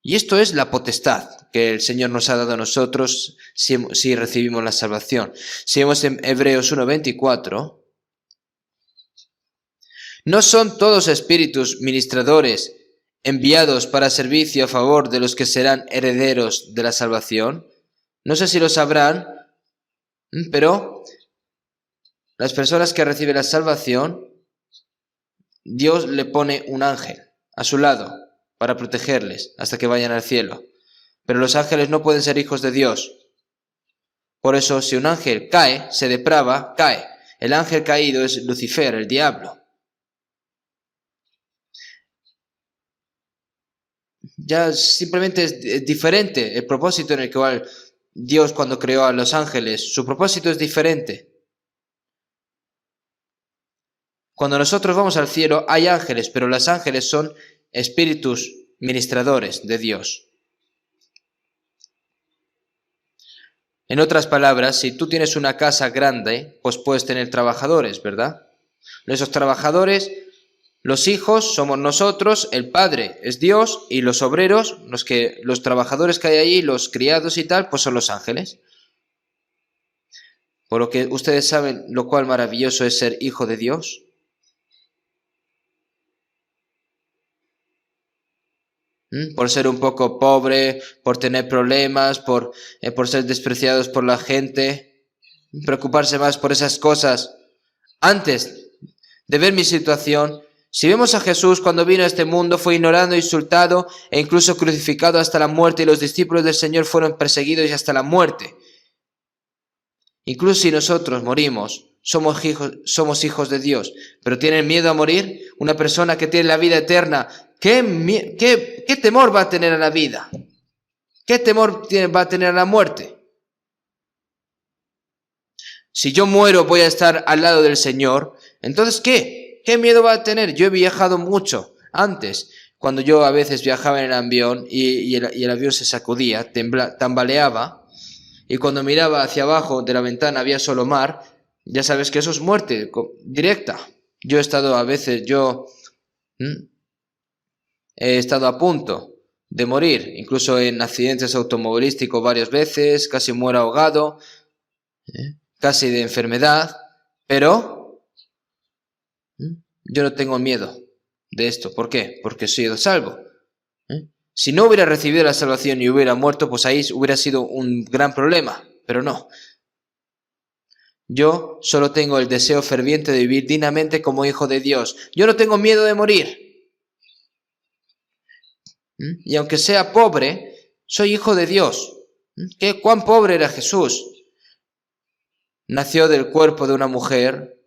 Y esto es la potestad que el Señor nos ha dado a nosotros si recibimos la salvación. Si vemos en Hebreos 1:24, ¿no son todos espíritus ministradores enviados para servicio a favor de los que serán herederos de la salvación? No sé si lo sabrán, pero las personas que reciben la salvación, Dios le pone un ángel a su lado para protegerles hasta que vayan al cielo. Pero los ángeles no pueden ser hijos de Dios. Por eso, si un ángel cae, se deprava, cae. El ángel caído es Lucifer, el diablo. Ya simplemente es diferente el propósito en el cual Dios, cuando creó a los ángeles, su propósito es diferente. Cuando nosotros vamos al cielo hay ángeles, pero los ángeles son espíritus ministradores de Dios. En otras palabras, si tú tienes una casa grande, pues puedes tener trabajadores, ¿verdad? Esos trabajadores, los hijos somos nosotros, el padre es Dios y los obreros, los trabajadores que hay allí, los criados y tal, pues son los ángeles. Por lo que ustedes saben lo cual maravilloso es ser hijo de Dios. Por ser un poco pobre, por tener problemas, por ser despreciados por la gente, preocuparse más por esas cosas. Antes de ver mi situación, si vemos a Jesús cuando vino a este mundo, fue ignorado, insultado e incluso crucificado hasta la muerte, y los discípulos del Señor fueron perseguidos y hasta la muerte. Incluso si nosotros morimos, somos hijos de Dios, pero ¿tienen miedo a morir? Una persona que tiene la vida eterna, ¿qué temor va a tener a la vida? ¿Qué temor va a tener a la muerte? Si yo muero voy a estar al lado del Señor, entonces ¿qué? ¿Qué miedo va a tener? Yo he viajado mucho antes, cuando yo a veces viajaba en el avión y el avión se sacudía, tambaleaba, y cuando miraba hacia abajo de la ventana había solo mar, ya sabes que eso es muerte directa. Yo he estado a veces, he estado a punto de morir, incluso en accidentes automovilísticos varias veces, casi muero ahogado, casi de enfermedad, pero yo no tengo miedo de esto. ¿Por qué? Porque he sido salvo. Si no hubiera recibido la salvación y hubiera muerto, pues ahí hubiera sido un gran problema, pero no. Yo solo tengo el deseo ferviente de vivir dignamente como hijo de Dios. Yo no tengo miedo de morir. Y aunque sea pobre, soy hijo de Dios. ¿Cuán pobre era Jesús? Nació del cuerpo de una mujer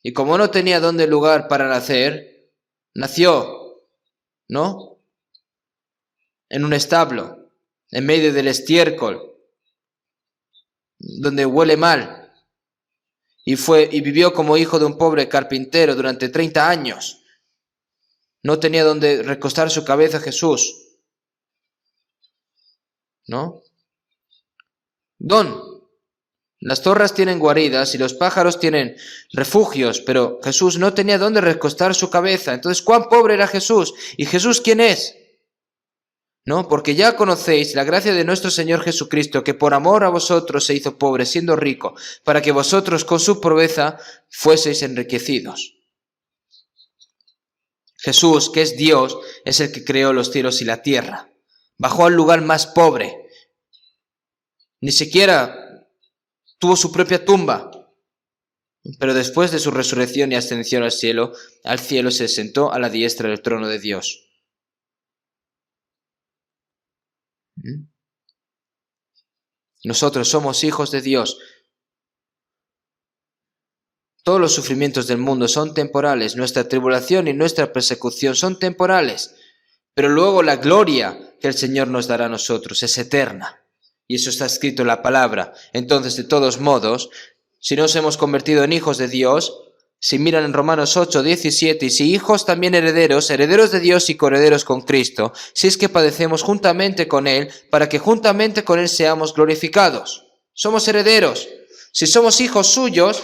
y como no tenía dónde lugar para nacer, nació, ¿no?, en un establo, en medio del estiércol, donde huele mal, y vivió como hijo de un pobre carpintero durante 30 años. No tenía donde recostar su cabeza Jesús, ¿no? Las zorras tienen guaridas y los pájaros tienen refugios, pero Jesús no tenía dónde recostar su cabeza. Entonces, ¿cuán pobre era Jesús? ¿Y Jesús quién es? ¿No? Porque ya conocéis la gracia de nuestro Señor Jesucristo, que por amor a vosotros se hizo pobre, siendo rico, para que vosotros con su pobreza fueseis enriquecidos. Jesús, que es Dios, es el que creó los cielos y la tierra. Bajó al lugar más pobre. Ni siquiera tuvo su propia tumba. Pero después de su resurrección y ascensión al cielo se sentó a la diestra del trono de Dios. Nosotros somos hijos de Dios. Todos los sufrimientos del mundo son temporales, nuestra tribulación y nuestra persecución son temporales, pero luego la gloria que el Señor nos dará a nosotros es eterna. Y eso está escrito en la palabra. Entonces, de todos modos, si nos hemos convertido en hijos de Dios, si miran en Romanos 8, 17, y si hijos también herederos, herederos de Dios y coherederos con Cristo, si es que padecemos juntamente con Él, para que juntamente con Él seamos glorificados. Somos herederos. Si somos hijos suyos,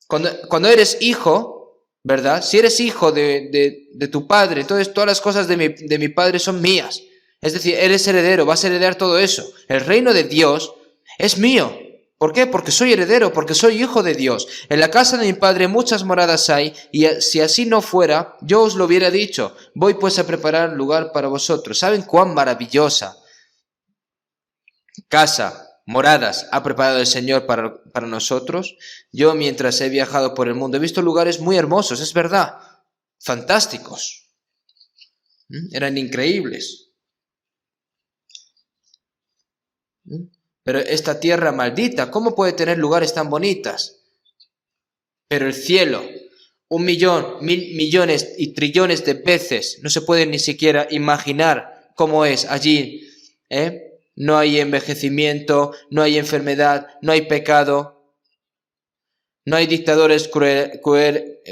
cuando eres hijo, ¿verdad? Si eres hijo de tu padre, entonces todas las cosas de mi padre son mías. Es decir, eres heredero, vas a heredar todo eso. El reino de Dios es mío. ¿Por qué? Porque soy heredero, porque soy hijo de Dios. En la casa de mi padre muchas moradas hay, y si así no fuera, yo os lo hubiera dicho. Voy pues a preparar lugar para vosotros. ¿Saben cuán maravillosa casa, moradas ha preparado el Señor para nosotros? Yo, mientras he viajado por el mundo, he visto lugares muy hermosos, es verdad, fantásticos. Eran increíbles. Pero esta tierra maldita, ¿cómo puede tener lugares tan bonitas? Pero el cielo, 1 millón, 1.000 millones y trillones de veces, no se puede ni siquiera imaginar cómo es allí. No hay envejecimiento, no hay enfermedad, no hay pecado, no hay dictadores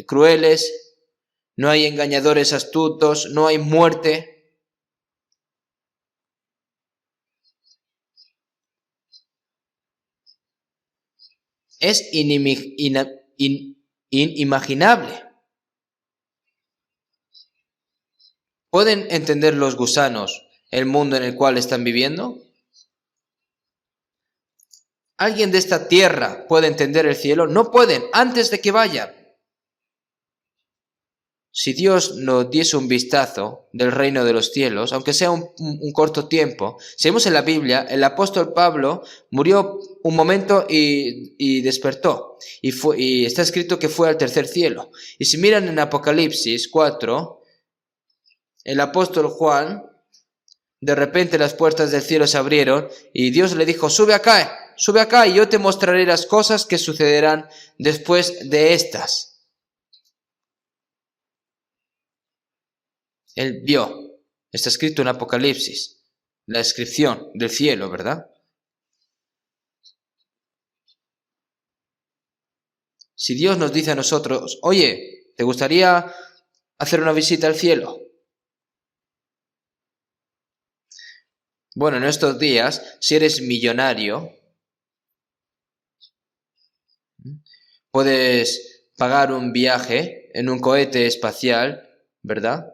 crueles, no hay engañadores astutos, no hay muerte. Es inimaginable. ¿Pueden entender los gusanos el mundo en el cual están viviendo? ¿Alguien de esta tierra puede entender el cielo? No pueden, antes de que vayan. Si Dios nos diese un vistazo del reino de los cielos, aunque sea un corto tiempo, si vemos en la Biblia, el apóstol Pablo murió un momento y despertó. Y está escrito que fue al tercer cielo. Y si miran en Apocalipsis 4, el apóstol Juan, de repente las puertas del cielo se abrieron y Dios le dijo: sube acá y yo te mostraré las cosas que sucederán después de estas. Él vio, está escrito en Apocalipsis, la descripción del cielo, ¿verdad? Si Dios nos dice a nosotros, oye, ¿te gustaría hacer una visita al cielo? Bueno, en estos días, si eres millonario, puedes pagar un viaje en un cohete espacial, ¿verdad?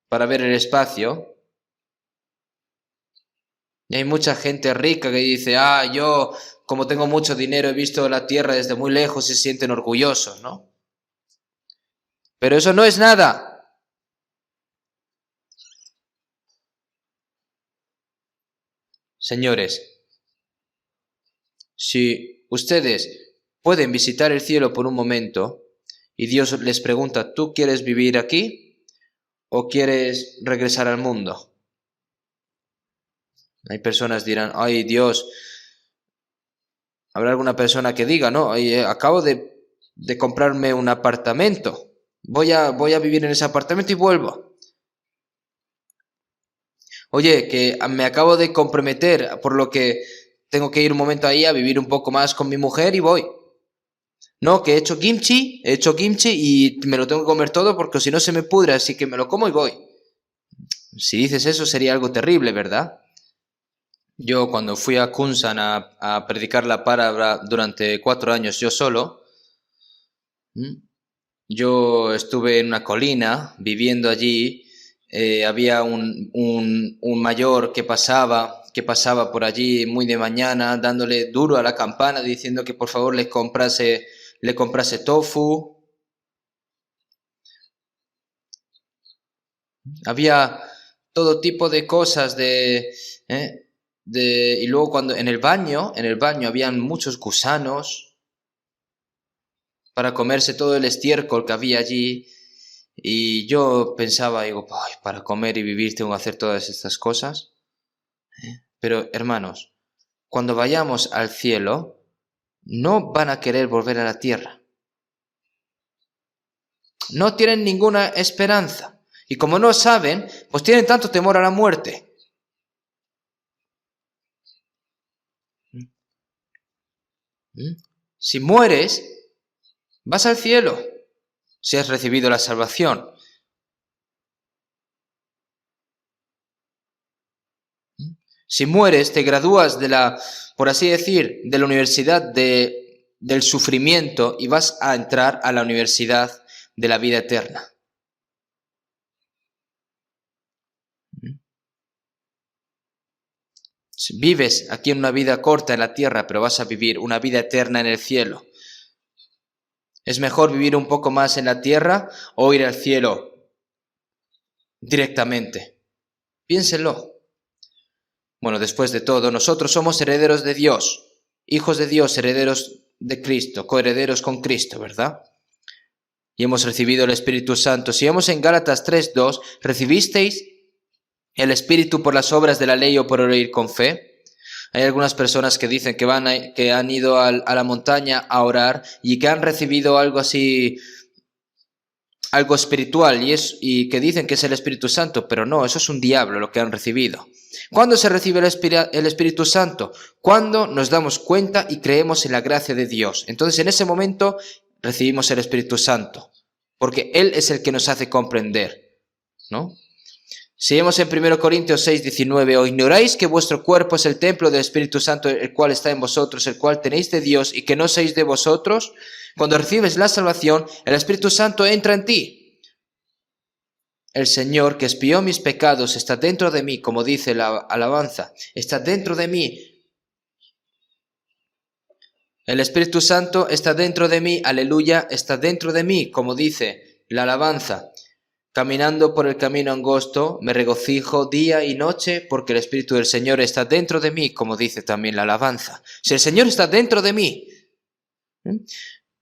Para ver el espacio. Y hay mucha gente rica que dice, yo, como tengo mucho dinero, he visto la Tierra desde muy lejos y se sienten orgullosos, ¿no? Pero eso no es nada. Señores, si ustedes pueden visitar el cielo por un momento y Dios les pregunta, ¿tú quieres vivir aquí o quieres regresar al mundo? Hay personas que dirán, ay Dios, habrá alguna persona que diga, no, acabo de comprarme un apartamento, voy a vivir en ese apartamento y vuelvo. Oye, que me acabo de comprometer, por lo que tengo que ir un momento ahí a vivir un poco más con mi mujer y voy. No, que he hecho kimchi y me lo tengo que comer todo porque si no se me pudre, así que me lo como y voy. Si dices eso sería algo terrible, ¿verdad? Yo cuando fui a Kunsan a predicar la palabra durante 4 años yo solo, yo estuve en una colina viviendo allí, había un mayor que pasaba por allí muy de mañana dándole duro a la campana diciendo que por favor le comprase tofu. Había todo tipo de cosas y luego cuando en el baño habían muchos gusanos para comerse todo el estiércol que había allí. Y yo pensaba, digo, ay, para comer y vivir tengo que hacer todas estas cosas. Pero hermanos, cuando vayamos al cielo, no van a querer volver a la tierra. No tienen ninguna esperanza. Y como no saben, pues tienen tanto temor a la muerte. Si mueres, vas al cielo, si has recibido la salvación. Si mueres, te gradúas por así decir, de la universidad del sufrimiento y vas a entrar a la universidad de la vida eterna. Vives aquí en una vida corta en la tierra, pero vas a vivir una vida eterna en el cielo. ¿Es mejor vivir un poco más en la tierra o ir al cielo directamente? Piénsenlo. Bueno, después de todo, nosotros somos herederos de Dios, hijos de Dios, herederos de Cristo, coherederos con Cristo, ¿verdad? Y hemos recibido el Espíritu Santo. Si vemos en Gálatas 3:2, ¿recibisteis el Espíritu por las obras de la ley o por oír con fe? Hay algunas personas que dicen que han ido a la montaña a orar y que han recibido algo así, algo espiritual y que dicen que es el Espíritu Santo, pero no, eso es un diablo lo que han recibido. ¿Cuándo se recibe el Espíritu Santo? Cuando nos damos cuenta y creemos en la gracia de Dios. Entonces en ese momento recibimos el Espíritu Santo, porque Él es el que nos hace comprender, ¿no? Si vemos en 1 Corintios 6:19, ¿o ignoráis que vuestro cuerpo es el templo del Espíritu Santo, el cual está en vosotros, el cual tenéis de Dios y que no sois de vosotros? Cuando recibes la salvación, el Espíritu Santo entra en ti. El Señor que expió mis pecados está dentro de mí, como dice la alabanza, está dentro de mí. El Espíritu Santo está dentro de mí, aleluya, está dentro de mí, como dice la alabanza. Caminando por el camino angosto, me regocijo día y noche porque el Espíritu del Señor está dentro de mí, como dice también la alabanza. Si el Señor está dentro de mí,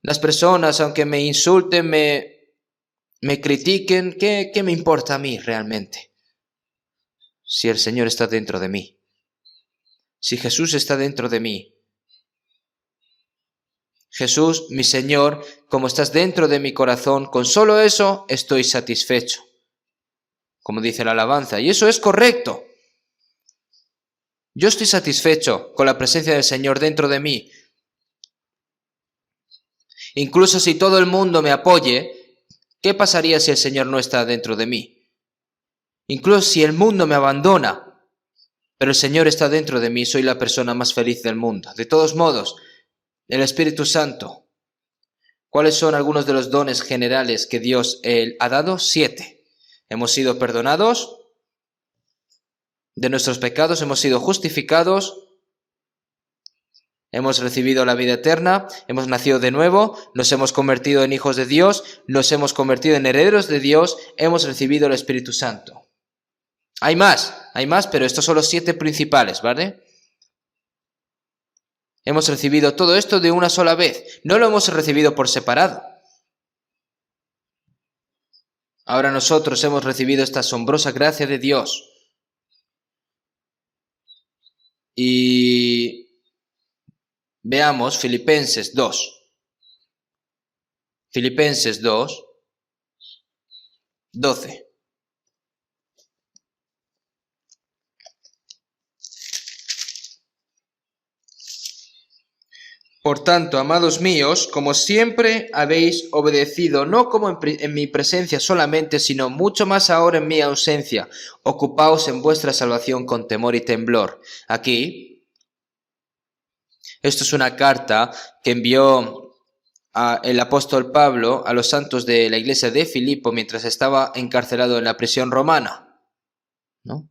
las personas, aunque me insulten, me critiquen, ¿qué me importa a mí realmente? Si el Señor está dentro de mí, si Jesús está dentro de mí. Jesús, mi Señor, como estás dentro de mi corazón, con solo eso estoy satisfecho, como dice la alabanza, y eso es correcto. Yo estoy satisfecho con la presencia del Señor dentro de mí. Incluso si todo el mundo me apoye, ¿qué pasaría si el Señor no está dentro de mí? Incluso si el mundo me abandona, pero el Señor está dentro de mí, soy la persona más feliz del mundo. De todos modos, el Espíritu Santo. ¿Cuáles son algunos de los dones generales que Dios ha dado? 7. Hemos sido perdonados de nuestros pecados, hemos sido justificados, hemos recibido la vida eterna, hemos nacido de nuevo, nos hemos convertido en hijos de Dios, nos hemos convertido en herederos de Dios, hemos recibido el Espíritu Santo. Hay más, pero estos son los 7 principales, ¿vale? Hemos recibido todo esto de una sola vez, no lo hemos recibido por separado. Ahora nosotros hemos recibido esta asombrosa gracia de Dios. Y veamos Filipenses 2. Filipenses 2, 12. Por tanto, amados míos, como siempre habéis obedecido, no como en mi presencia solamente, sino mucho más ahora en mi ausencia, ocupaos en vuestra salvación con temor y temblor. Aquí, esto es una carta que envió el apóstol Pablo a los santos de la iglesia de Filipo mientras estaba encarcelado en la prisión romana, ¿no?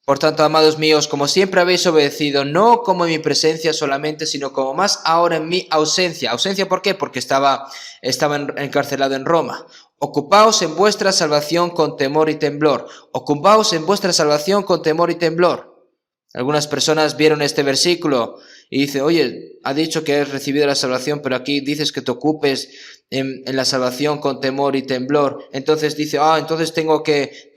Por tanto, amados míos, como siempre habéis obedecido, no como en mi presencia solamente, sino como más ahora en mi ausencia. ¿Ausencia por qué? Porque estaba encarcelado en Roma. Ocupaos en vuestra salvación con temor y temblor. Ocupaos en vuestra salvación con temor y temblor. Algunas personas vieron este versículo y dicen, oye, ha dicho que has recibido la salvación, pero aquí dices que te ocupes en la salvación con temor y temblor. Entonces dice, entonces tengo que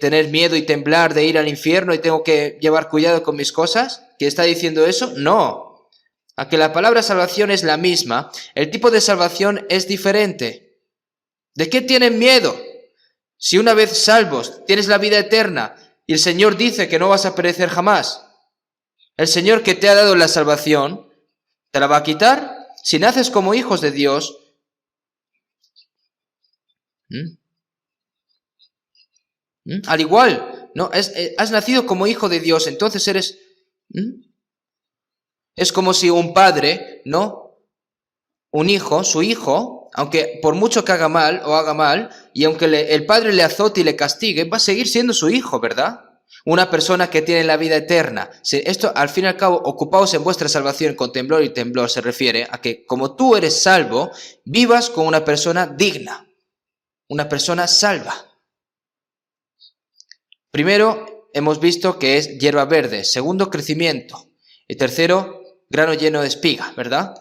tener miedo y temblar de ir al infierno y tengo que llevar cuidado con mis cosas. ¿Qué está diciendo eso? No. A que la palabra salvación es la misma, el tipo de salvación es diferente. ¿De qué tienen miedo? Si una vez salvos tienes la vida eterna y el Señor dice que no vas a perecer jamás, el Señor que te ha dado la salvación, ¿te la va a quitar? Si naces como hijos de Dios, al igual, ¿no? Has nacido como hijo de Dios, entonces eres... Es como si un padre, ¿no? Un hijo, su hijo, aunque por mucho que haga mal, y aunque el padre le azote y le castigue, va a seguir siendo su hijo, ¿verdad? Una persona que tiene la vida eterna. Esto, al fin y al cabo, ocupaos en vuestra salvación con temblor y temblor, se refiere a que como tú eres salvo, vivas con una persona digna, una persona salva. Primero, hemos visto que es hierba verde. Segundo, crecimiento. Y tercero, grano lleno de espiga, ¿verdad?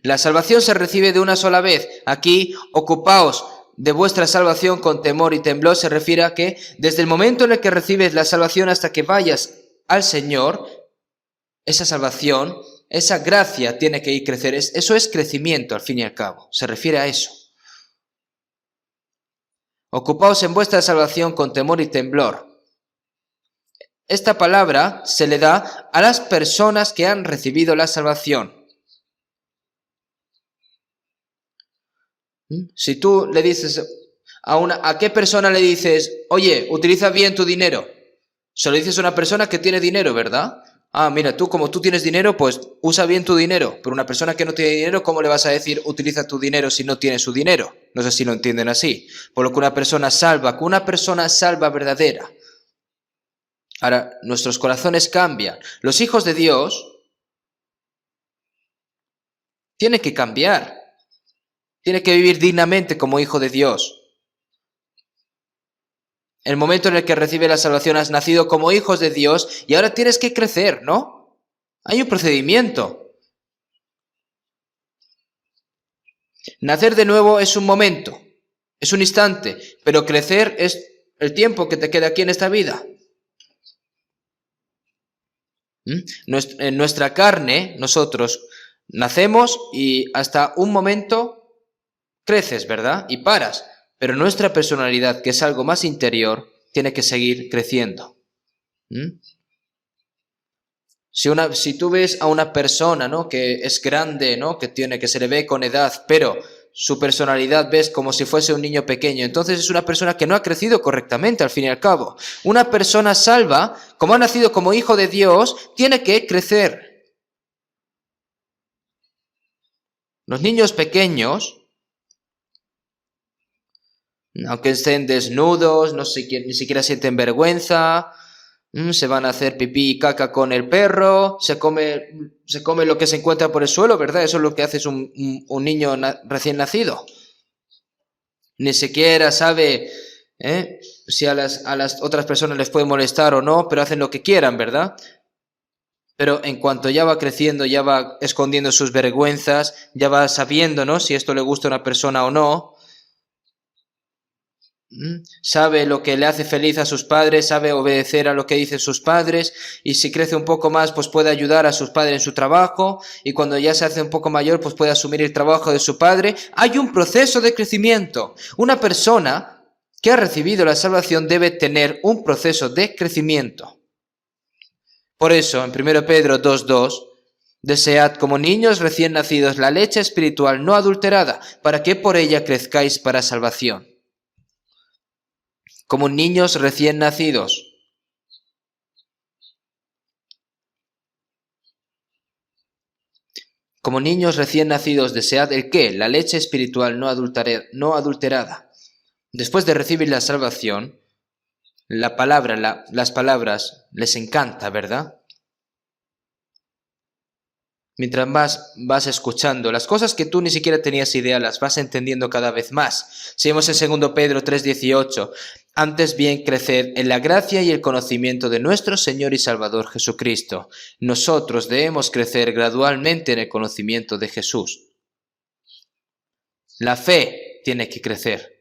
La salvación se recibe de una sola vez. Aquí, ocupaos de vuestra salvación con temor y temblor, se refiere a que desde el momento en el que recibes la salvación hasta que vayas al Señor, esa salvación, esa gracia tiene que ir crecer. Eso es crecimiento, al fin y al cabo. Se refiere a eso. Ocupaos en vuestra salvación con temor y temblor. Esta palabra se le da a las personas que han recibido la salvación. Si tú le dices ¿a qué persona le dices, oye, utiliza bien tu dinero? Se lo dices a una persona que tiene dinero, ¿verdad? Mira, como tú tienes dinero, pues usa bien tu dinero. Pero una persona que no tiene dinero, ¿cómo le vas a decir utiliza tu dinero si no tiene su dinero? No sé si lo entienden así. Por lo que una persona salva verdadera. Ahora, nuestros corazones cambian. Los hijos de Dios tienen que cambiar. Tienen que vivir dignamente como hijo de Dios. El momento en el que recibes la salvación has nacido como hijos de Dios y ahora tienes que crecer, ¿no? Hay un procedimiento. Nacer de nuevo es un momento, es un instante, pero crecer es el tiempo que te queda aquí en esta vida. En nuestra carne, nosotros nacemos y hasta un momento creces, ¿verdad? Y paras. Pero nuestra personalidad, que es algo más interior, tiene que seguir creciendo. ¿Mm? Si tú ves a una persona, ¿no?, que es grande, ¿no?, que se le ve con edad, pero su personalidad ves como si fuese un niño pequeño, entonces es una persona que no ha crecido correctamente al fin y al cabo. Una persona salva, como ha nacido como hijo de Dios, tiene que crecer. Los niños pequeños, aunque estén desnudos, ni siquiera sienten vergüenza, se van a hacer pipí y caca con el perro, se come lo que se encuentra por el suelo, ¿verdad? Eso es lo que hace un niño recién nacido. Ni siquiera sabe si a las otras personas les puede molestar o no, pero hacen lo que quieran, ¿verdad? Pero en cuanto ya va creciendo, ya va escondiendo sus vergüenzas, ya va sabiendo, ¿no?, si esto le gusta a una persona o no. Sabe lo que le hace feliz a sus padres, sabe obedecer a lo que dicen sus padres, y si crece un poco más, pues puede ayudar a sus padres en su trabajo, y cuando ya se hace un poco mayor, pues puede asumir el trabajo de su padre. Hay un proceso de crecimiento. Una persona que ha recibido la salvación debe tener un proceso de crecimiento. Por eso, en 1 Pedro 2:2, desead como niños recién nacidos la leche espiritual no adulterada, para que por ella crezcáis para salvación. Como niños recién nacidos. Como niños recién nacidos, desead ¿el qué? La leche espiritual no adulterada. Después de recibir la salvación, las palabras les encanta, ¿verdad? Mientras más vas escuchando, las cosas que tú ni siquiera tenías idea, las vas entendiendo cada vez más. Seguimos en 2 Pedro 3:18. Antes bien, creced en la gracia y el conocimiento de nuestro Señor y Salvador Jesucristo. Nosotros debemos crecer gradualmente en el conocimiento de Jesús. La fe tiene que crecer.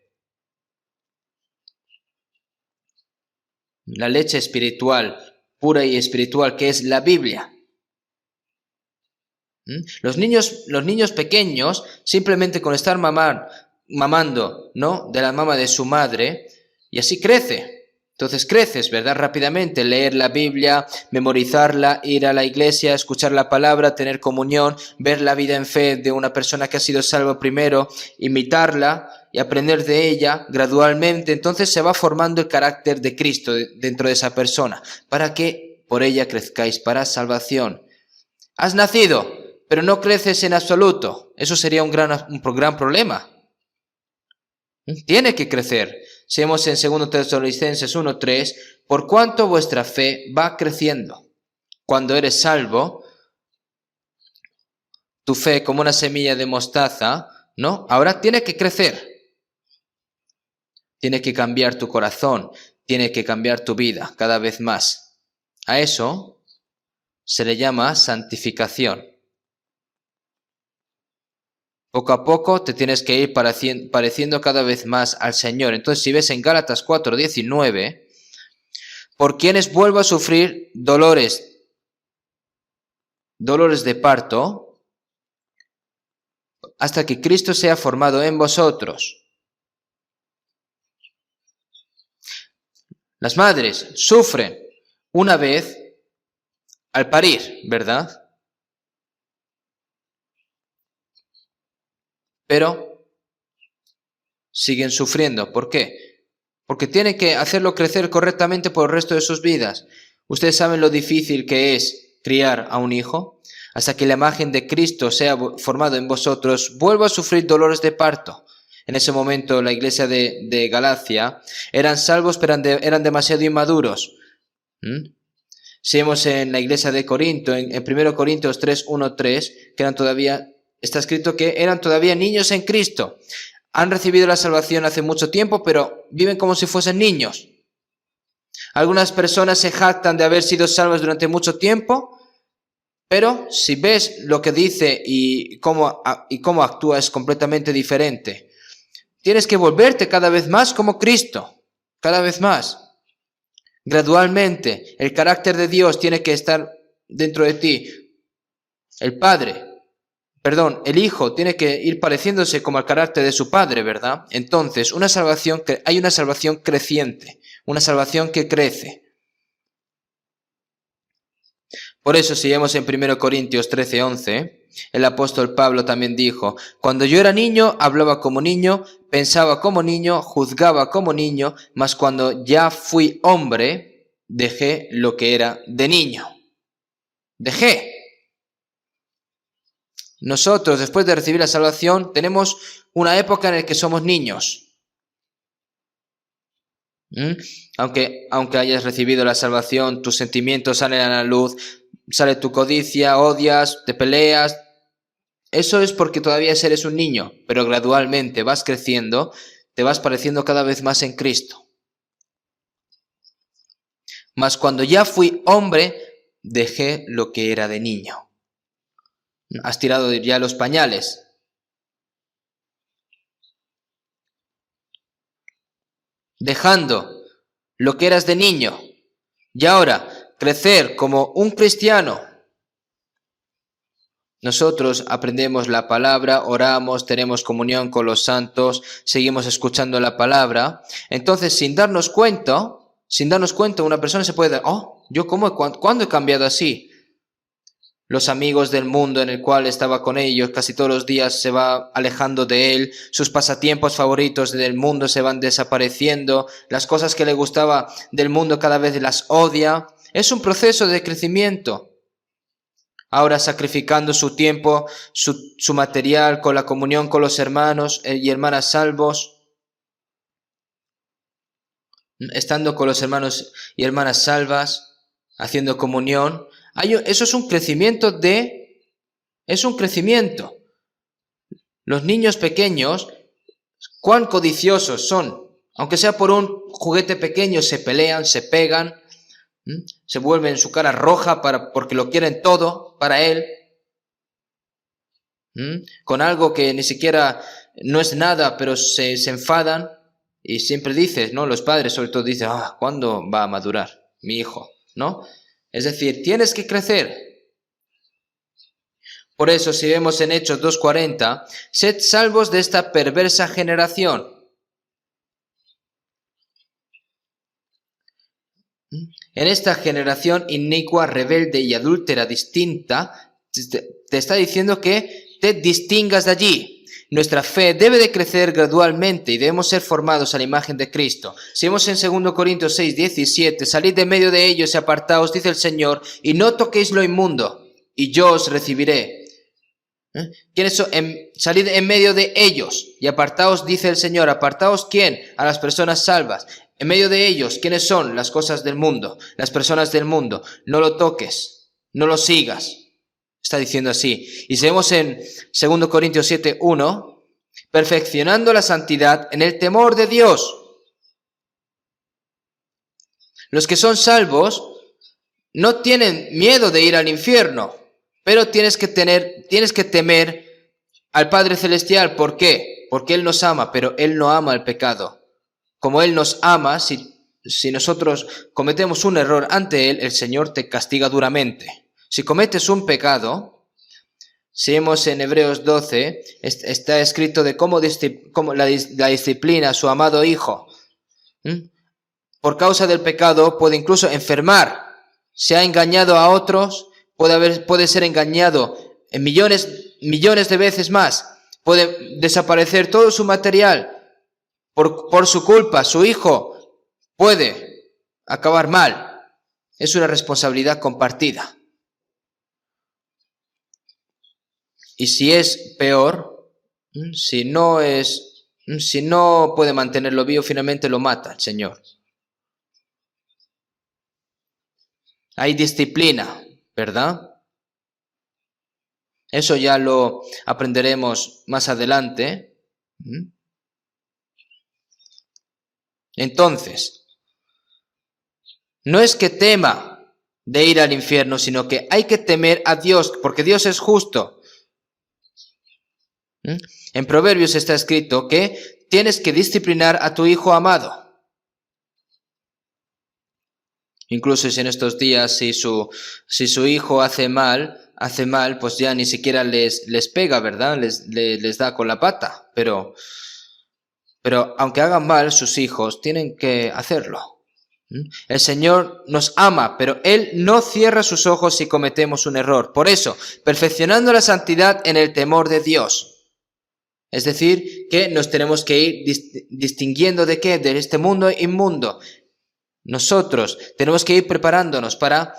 La leche espiritual, pura y espiritual, que es la Biblia. Los niños pequeños, simplemente con estar mamando, ¿no?, de la mama de su madre, y así crece. Entonces creces, ¿verdad?, rápidamente. Leer la Biblia, memorizarla, ir a la iglesia, escuchar la palabra, tener comunión, ver la vida en fe de una persona que ha sido salva primero, imitarla y aprender de ella gradualmente. Entonces se va formando el carácter de Cristo dentro de esa persona, para que por ella crezcáis para salvación. Has nacido, pero no creces en absoluto. Eso sería un gran problema. Tiene que crecer. Seguimos en 2 Tesalonicenses 1:3. Por cuanto vuestra fe va creciendo. Cuando eres salvo, tu fe como una semilla de mostaza, ¿no?, ahora tiene que crecer. Tiene que cambiar tu corazón. Tiene que cambiar tu vida cada vez más. A eso se le llama santificación. Poco a poco te tienes que ir pareciendo cada vez más al Señor. Entonces, si ves en Gálatas 4:19, por quienes vuelvo a sufrir dolores de parto, hasta que Cristo sea formado en vosotros. Las madres sufren una vez al parir, ¿verdad? Pero siguen sufriendo. ¿Por qué? Porque tienen que hacerlo crecer correctamente por el resto de sus vidas. ¿Ustedes saben lo difícil que es criar a un hijo? Hasta que la imagen de Cristo sea formada en vosotros, vuelvo a sufrir dolores de parto. En ese momento la iglesia de Galacia eran salvos, pero eran demasiado inmaduros. Seguimos en la iglesia de Corinto, en 1 Corintios 3:1-3, que eran todavía... Está escrito que eran todavía niños en Cristo. Han recibido la salvación hace mucho tiempo, pero viven como si fuesen niños. Algunas personas se jactan de haber sido salvas durante mucho tiempo, pero si ves lo que dice y cómo actúa es completamente diferente. Tienes que volverte cada vez más como Cristo, cada vez más. Gradualmente, el carácter de Dios tiene que estar dentro de ti. El Hijo tiene que ir pareciéndose como al carácter de su Padre, ¿verdad? Entonces, hay una salvación creciente, una salvación que crece. Por eso, si vemos en 1 Corintios 13:11, el apóstol Pablo también dijo: cuando yo era niño, hablaba como niño, pensaba como niño, juzgaba como niño, mas cuando ya fui hombre, dejé lo que era de niño. Dejé. Nosotros, después de recibir la salvación, tenemos una época en la que somos niños. Aunque hayas recibido la salvación, tus sentimientos salen a la luz, sale tu codicia, odias, te peleas. Eso es porque todavía eres un niño, pero gradualmente vas creciendo, te vas pareciendo cada vez más en Cristo. Mas cuando ya fui hombre, dejé lo que era de niño. Has tirado ya los pañales. Dejando lo que eras de niño. Y ahora, crecer como un cristiano. Nosotros aprendemos la palabra, oramos, tenemos comunión con los santos, seguimos escuchando la palabra. Entonces, sin darnos cuenta, una persona se puede dar: oh, ¿yo cuándo he cambiado así? Los amigos del mundo en el cual estaba con ellos, casi todos los días se va alejando de él, sus pasatiempos favoritos del mundo se van desapareciendo, las cosas que le gustaba del mundo cada vez las odia. Es un proceso de crecimiento. Ahora sacrificando su tiempo, su material con la comunión con los hermanos y hermanas salvos. Estando con los hermanos y hermanas salvas, haciendo comunión. Eso es un crecimiento Es un crecimiento. Los niños pequeños, cuán codiciosos son. Aunque sea por un juguete pequeño, se pelean, se pegan, se vuelven su cara roja porque lo quieren todo para él. Con algo que ni siquiera no es nada, pero se enfadan. Y siempre dices, ¿no? Los padres sobre todo dicen: ¿cuándo va a madurar mi hijo? ¿No? Es decir, tienes que crecer. Por eso, si vemos en Hechos 2:40, sed salvos de esta perversa generación. En esta generación inicua, rebelde y adúltera distinta, te está diciendo que te distingas de allí. Nuestra fe debe de crecer gradualmente y debemos ser formados a la imagen de Cristo. Si vemos en 2 Corintios 6:17, salid de medio de ellos y apartaos, dice el Señor, y no toquéis lo inmundo, y yo os recibiré. ¿Quiénes son? Salid en medio de ellos y apartaos, dice el Señor. ¿Apartaos quién? A las personas salvas. En medio de ellos, ¿quiénes son? Las cosas del mundo, las personas del mundo. No lo toques, no lo sigas. Está diciendo así. Y si vemos en 2 Corintios 7:1, perfeccionando la santidad en el temor de Dios. Los que son salvos no tienen miedo de ir al infierno, pero tienes que temer al Padre Celestial. ¿Por qué? Porque Él nos ama, pero Él no ama el pecado. Como Él nos ama, si nosotros cometemos un error ante Él, el Señor te castiga duramente. Si cometes un pecado, si vemos en Hebreos 12, está escrito de cómo la disciplina a su amado Hijo. Por causa del pecado puede incluso enfermar. Se ha engañado a otros, puede ser engañado en millones de veces más. Puede desaparecer todo su material. Por su culpa, su hijo puede acabar mal. Es una responsabilidad compartida. Y si es peor, si no puede mantenerlo vivo, finalmente lo mata el Señor. Hay disciplina, ¿verdad? Eso ya lo aprenderemos más adelante. Entonces, no es que tema de ir al infierno, sino que hay que temer a Dios, porque Dios es justo. En Proverbios está escrito que tienes que disciplinar a tu hijo amado. Incluso si en estos días, si su hijo hace mal, pues ya ni siquiera les pega, ¿verdad? Les da con la pata. Pero aunque hagan mal, sus hijos tienen que hacerlo. El Señor nos ama, pero Él no cierra sus ojos si cometemos un error. Por eso, perfeccionando la santidad en el temor de Dios. Es decir, que nos tenemos que ir distinguiendo ¿de qué? De este mundo inmundo. Nosotros tenemos que ir preparándonos para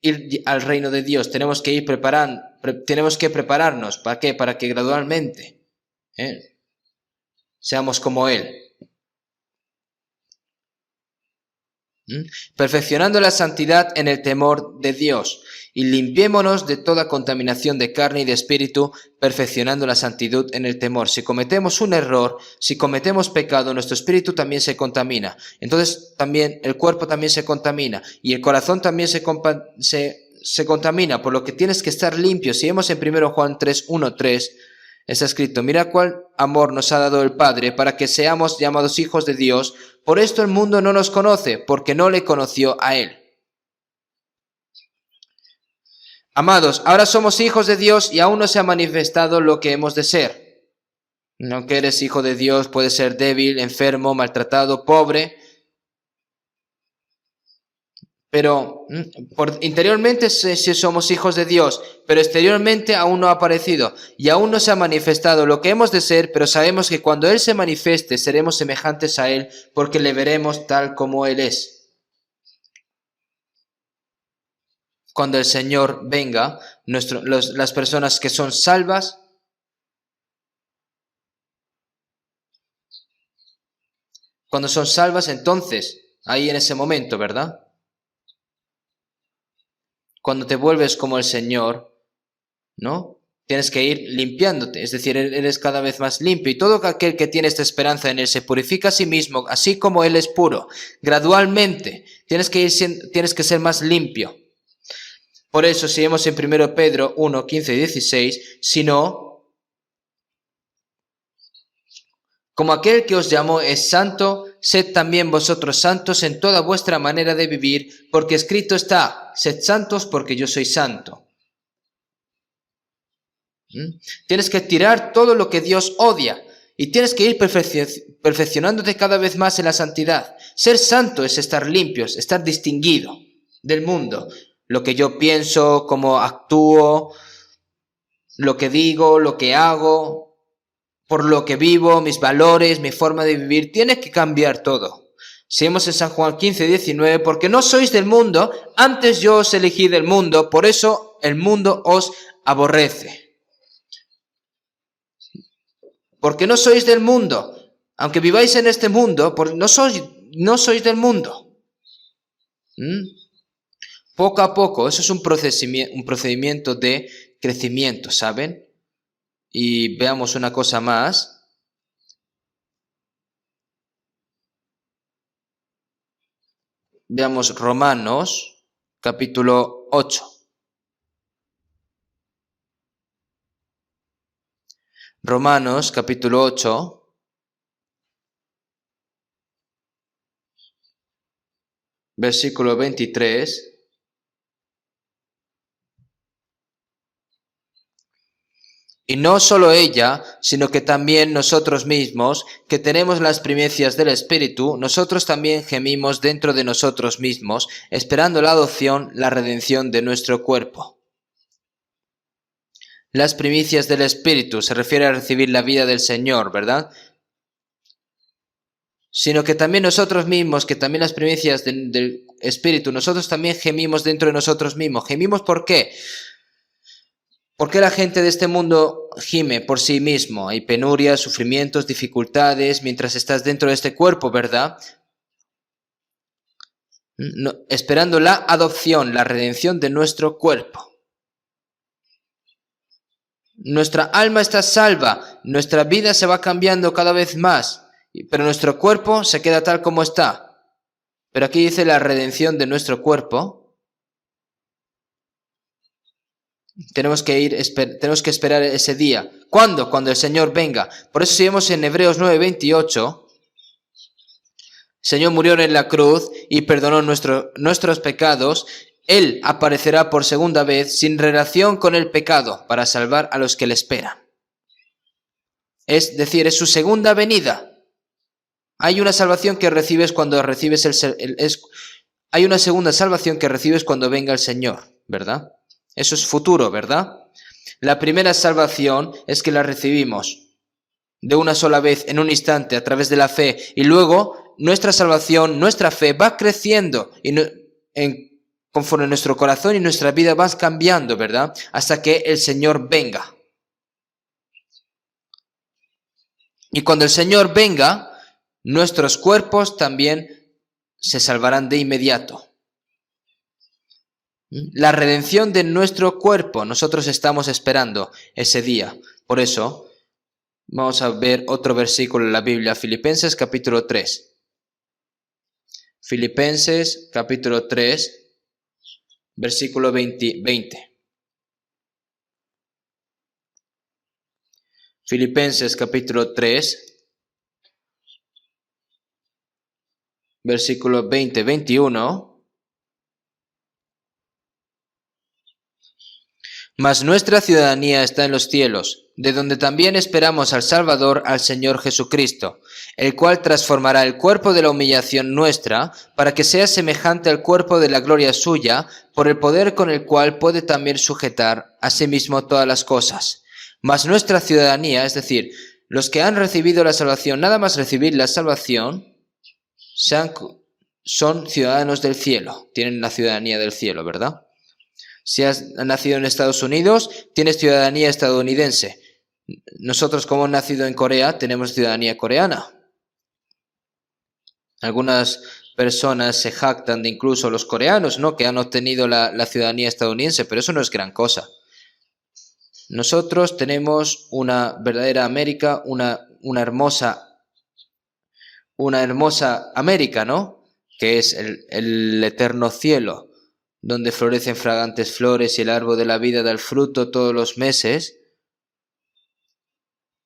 ir al reino de Dios. Tenemos que ir tenemos que prepararnos. ¿Para qué? Para que gradualmente seamos como Él. Perfeccionando la santidad en el temor de Dios y limpiémonos de toda contaminación de carne y de espíritu, perfeccionando la santidad en el temor. Si cometemos un error, si cometemos pecado, nuestro espíritu también se contamina. Entonces también el cuerpo también se contamina y el corazón también se contamina, por lo que tienes que estar limpio. Si vemos en 1 Juan 3:1-3, está escrito: mira cuál amor nos ha dado el Padre para que seamos llamados hijos de Dios. Por esto el mundo no nos conoce, porque no le conoció a Él. Amados, ahora somos hijos de Dios y aún no se ha manifestado lo que hemos de ser. Aunque eres hijo de Dios, puedes ser débil, enfermo, maltratado, pobre. Pero interiormente sí somos hijos de Dios, pero exteriormente aún no ha aparecido y aún no se ha manifestado lo que hemos de ser, pero sabemos que cuando Él se manifieste seremos semejantes a Él, porque le veremos tal como Él es. Cuando el Señor venga, las personas que son salvas, cuando son salvas, entonces, ahí en ese momento, ¿verdad? Cuando te vuelves como el Señor, ¿no? Tienes que ir limpiándote, es decir, eres cada vez más limpio. Y todo aquel que tiene esta esperanza en Él se purifica a sí mismo, así como Él es puro. Gradualmente, tienes que ser más limpio. Por eso, si vemos en 1 Pedro 1, 15 y 16, sino, como aquel que os llamó es santo, sed también vosotros santos en toda vuestra manera de vivir, porque escrito está: sed santos porque yo soy santo. Tienes que tirar todo lo que Dios odia y tienes que ir perfeccionándote cada vez más en la santidad. Ser santo es estar limpios, estar distinguido del mundo. Lo que yo pienso, cómo actúo, lo que digo, lo que hago, por lo que vivo, mis valores, mi forma de vivir, tiene que cambiar todo. Si vemos en San Juan 15, 19, porque no sois del mundo, antes yo os elegí del mundo, por eso el mundo os aborrece. Porque no sois del mundo, aunque viváis en este mundo, no sois del mundo. Poco a poco, eso es un procedimiento de crecimiento, ¿saben? Y veamos una cosa más. Veamos Romanos, capítulo 8. Romanos, capítulo 8. Versículo 23. Y no solo ella, sino que también nosotros mismos, que tenemos las primicias del Espíritu, nosotros también gemimos dentro de nosotros mismos, esperando la adopción, la redención de nuestro cuerpo. Las primicias del Espíritu se refiere a recibir la vida del Señor, ¿verdad? Sino que también nosotros mismos, que también las primicias del Espíritu, nosotros también gemimos dentro de nosotros mismos. ¿Gemimos por qué? ¿Por qué la gente de este mundo gime por sí mismo? Hay penurias, sufrimientos, dificultades, mientras estás dentro de este cuerpo, ¿verdad? Esperando la adopción, la redención de nuestro cuerpo. Nuestra alma está salva, nuestra vida se va cambiando cada vez más, pero nuestro cuerpo se queda tal como está. Pero aquí dice la redención de nuestro cuerpo. Tenemos que esperar ese día. ¿Cuándo? Cuando el Señor venga. Por eso si vemos en Hebreos 9:28, el Señor murió en la cruz y perdonó nuestros pecados. Él aparecerá por segunda vez sin relación con el pecado para salvar a los que le esperan. Es decir, es su segunda venida. Hay una salvación que recibes cuando recibes hay una segunda salvación que recibes cuando venga el Señor, ¿verdad? Eso es futuro, ¿verdad? La primera salvación es que la recibimos de una sola vez, en un instante, a través de la fe, y luego nuestra salvación, nuestra fe va creciendo conforme nuestro corazón y nuestra vida van cambiando, ¿verdad? Hasta que el Señor venga. Y cuando el Señor venga, nuestros cuerpos también se salvarán de inmediato. La redención de nuestro cuerpo, nosotros estamos esperando ese día. Por eso, vamos a ver otro versículo en la Biblia, Filipenses capítulo 3. Filipenses capítulo 3, versículo 20. Filipenses capítulo 3, versículo 20-21. Mas nuestra ciudadanía está en los cielos, de donde también esperamos al Salvador, al Señor Jesucristo, el cual transformará el cuerpo de la humillación nuestra, para que sea semejante al cuerpo de la gloria suya, por el poder con el cual puede también sujetar a sí mismo todas las cosas. Mas nuestra ciudadanía, es decir, los que han recibido la salvación, nada más recibir la salvación, son ciudadanos del cielo, tienen la ciudadanía del cielo, ¿verdad? Si has nacido en Estados Unidos, tienes ciudadanía estadounidense. Nosotros, como hemos nacido en Corea, tenemos ciudadanía coreana. Algunas personas se jactan de incluso los coreanos, ¿no?, que han obtenido la ciudadanía estadounidense, pero eso no es gran cosa. Nosotros tenemos una verdadera América, una hermosa América, ¿no?, que es el eterno cielo, donde florecen fragantes flores y el árbol de la vida da el fruto todos los meses.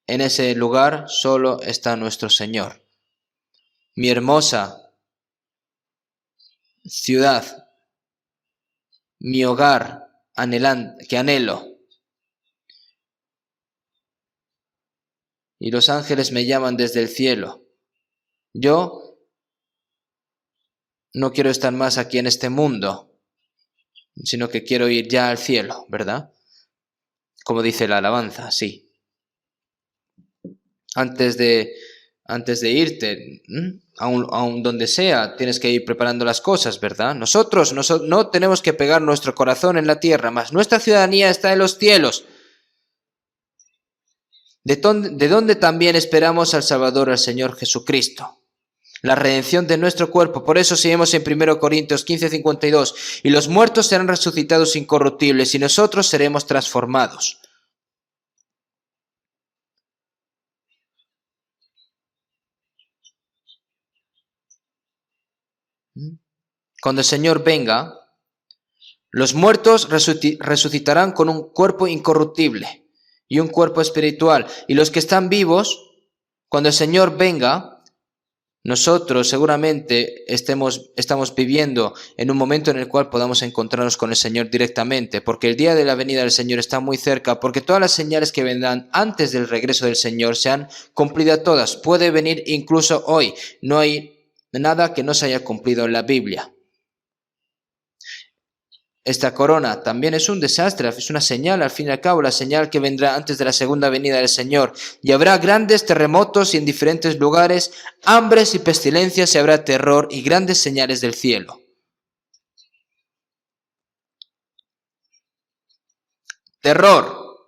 En ese lugar solo está nuestro Señor. Mi hermosa ciudad, mi hogar que anhelo. Y los ángeles me llaman desde el cielo. Yo no quiero estar más aquí en este mundo, sino que quiero ir ya al cielo, ¿verdad? Como dice la alabanza, sí. Antes de irte, aun donde sea, tienes que ir preparando las cosas, ¿verdad? Nosotros no tenemos que pegar nuestro corazón en la tierra, mas nuestra ciudadanía está en los cielos, de donde también esperamos al Salvador, al Señor Jesucristo. La redención de nuestro cuerpo. Por eso seguimos en 1 Corintios 15:52. Y los muertos serán resucitados incorruptibles y nosotros seremos transformados. Cuando el Señor venga, los muertos resucitarán con un cuerpo incorruptible y un cuerpo espiritual. Y los que están vivos, cuando el Señor venga, nosotros seguramente estamos viviendo en un momento en el cual podamos encontrarnos con el Señor directamente, porque el día de la venida del Señor está muy cerca, porque todas las señales que vendrán antes del regreso del Señor se han cumplido todas. Puede venir incluso hoy. No hay nada que no se haya cumplido en la Biblia. Esta corona también es un desastre, es una señal, al fin y al cabo, la señal que vendrá antes de la segunda venida del Señor. Y habrá grandes terremotos y en diferentes lugares, hambres y pestilencias, y habrá terror y grandes señales del cielo. Terror.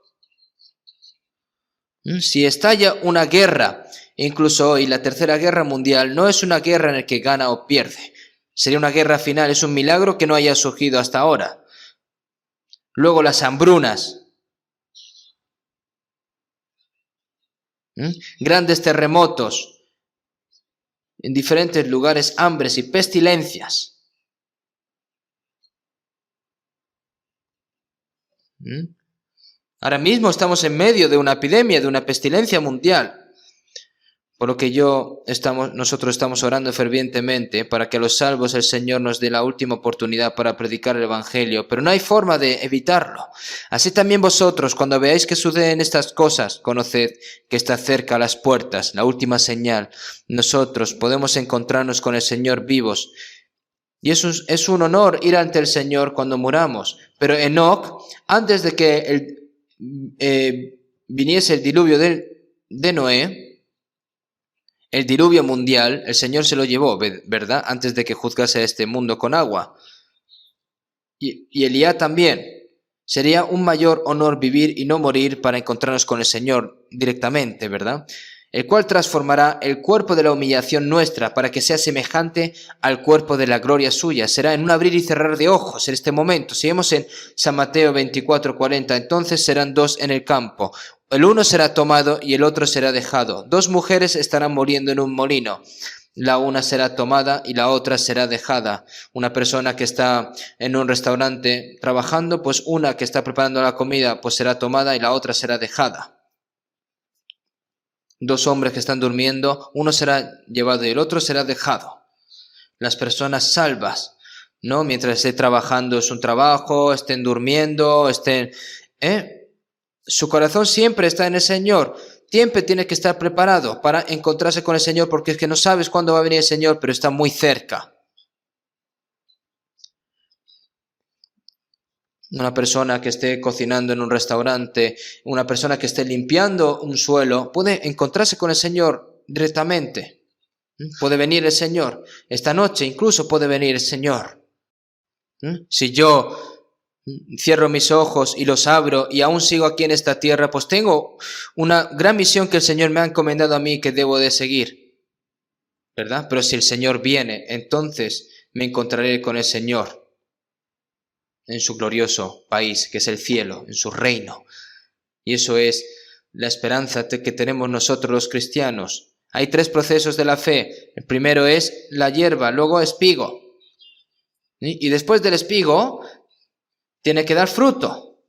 Si estalla una guerra, incluso hoy la Tercera Guerra Mundial, no es una guerra en la que gana o pierde. Sería una guerra final, es un milagro que no haya surgido hasta ahora. Luego las hambrunas, grandes terremotos, en diferentes lugares, hambres y pestilencias. Ahora mismo estamos en medio de una epidemia, de una pestilencia mundial. Por lo que nosotros estamos orando fervientemente para que a los salvos el Señor nos dé la última oportunidad para predicar el Evangelio, pero no hay forma de evitarlo. Así también vosotros, cuando veáis que suceden estas cosas, conoced que está cerca a las puertas, la última señal. Nosotros podemos encontrarnos con el Señor vivos. Y eso es un honor ir ante el Señor cuando muramos. Pero Enoc, antes de que viniese el diluvio de Noé, el diluvio mundial, el Señor se lo llevó, ¿verdad? Antes de que juzgase a este mundo con agua. Y Elías también. Sería un mayor honor vivir y no morir para encontrarnos con el Señor directamente, ¿verdad? El cual transformará el cuerpo de la humillación nuestra para que sea semejante al cuerpo de la gloria suya. Será en un abrir y cerrar de ojos en este momento. Si vemos en San Mateo 24:40, entonces serán dos en el campo. El uno será tomado y el otro será dejado. Dos mujeres estarán muriendo en un molino. La una será tomada y la otra será dejada. Una persona que está en un restaurante trabajando, pues una que está preparando la comida, pues será tomada y la otra será dejada. Dos hombres que están durmiendo, uno será llevado y el otro será dejado. Las personas salvas, ¿no? Mientras esté trabajando es un trabajo, estén durmiendo, su corazón siempre está en el Señor. Siempre tiene que estar preparado para encontrarse con el Señor, porque es que no sabes cuándo va a venir el Señor, pero está muy cerca. Una persona que esté cocinando en un restaurante, una persona que esté limpiando un suelo, puede encontrarse con el Señor directamente. Puede venir el Señor. Esta noche incluso puede venir el Señor. Si yo cierro mis ojos y los abro y aún sigo aquí en esta tierra, pues tengo una gran misión que el Señor me ha encomendado a mí que debo de seguir, ¿verdad? Pero si el Señor viene, entonces me encontraré con el Señor en su glorioso país, que es el cielo, en su reino. Y eso es la esperanza que tenemos nosotros los cristianos. Hay tres procesos de la fe. El primero es la hierba, luego espigo. Y después del espigo tiene que dar fruto.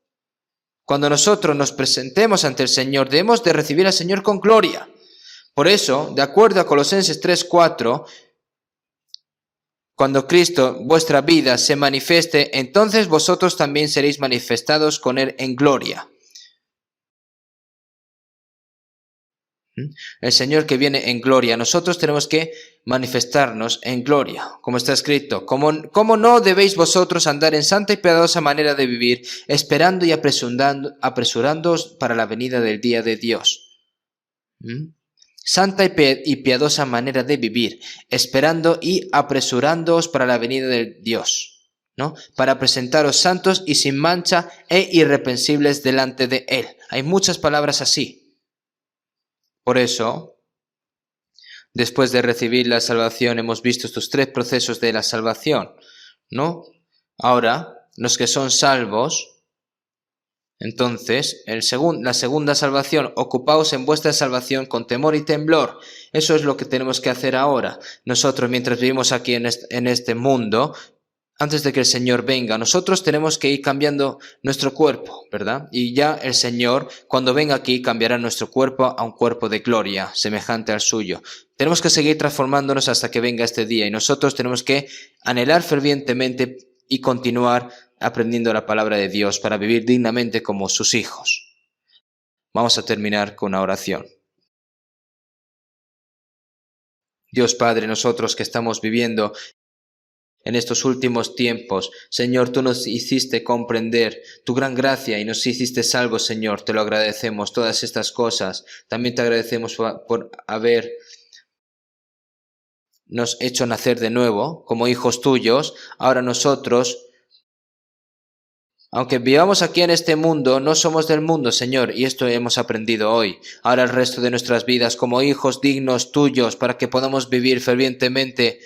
Cuando nosotros nos presentemos ante el Señor, debemos de recibir al Señor con gloria. Por eso, de acuerdo a Colosenses 3:4, cuando Cristo, vuestra vida, se manifieste, entonces vosotros también seréis manifestados con Él en gloria. El Señor que viene en gloria, nosotros tenemos que manifestarnos en gloria, como está escrito. ¿Cómo no debéis vosotros andar en santa y piadosa manera de vivir, esperando y apresurándoos para la venida del día de Dios? Santa y piadosa manera de vivir, esperando y apresurándoos para la venida de Dios, ¿no? Para presentaros santos y sin mancha e irreprensibles delante de Él. Hay muchas palabras así. Por eso, después de recibir la salvación, hemos visto estos tres procesos de la salvación, ¿no? Ahora, los que son salvos, entonces, la segunda salvación, ocupaos en vuestra salvación con temor y temblor. Eso es lo que tenemos que hacer ahora. Nosotros, mientras vivimos aquí en este mundo, antes de que el Señor venga, nosotros tenemos que ir cambiando nuestro cuerpo, ¿verdad? Y ya el Señor, cuando venga aquí, cambiará nuestro cuerpo a un cuerpo de gloria, semejante al suyo. Tenemos que seguir transformándonos hasta que venga este día, y nosotros tenemos que anhelar fervientemente y continuar aprendiendo la palabra de Dios para vivir dignamente como sus hijos. Vamos a terminar con una oración. Dios Padre, nosotros que estamos viviendo en estos últimos tiempos, Señor, tú nos hiciste comprender tu gran gracia y nos hiciste salvos, Señor. Te lo agradecemos, todas estas cosas. También te agradecemos por habernos hecho nacer de nuevo como hijos tuyos. Ahora nosotros, aunque vivamos aquí en este mundo, no somos del mundo, Señor, y esto hemos aprendido hoy. Ahora el resto de nuestras vidas como hijos dignos tuyos, para que podamos vivir fervientemente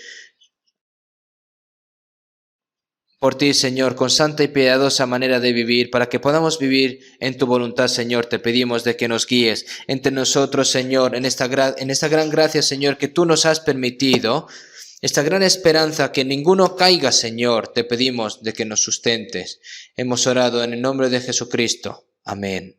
por ti, Señor, con santa y piadosa manera de vivir, para que podamos vivir en tu voluntad, Señor. Te pedimos de que nos guíes entre nosotros, Señor, en esta gran gracia, Señor, que tú nos has permitido, esta gran esperanza, que ninguno caiga, Señor. Te pedimos de que nos sustentes. Hemos orado en el nombre de Jesucristo. Amén.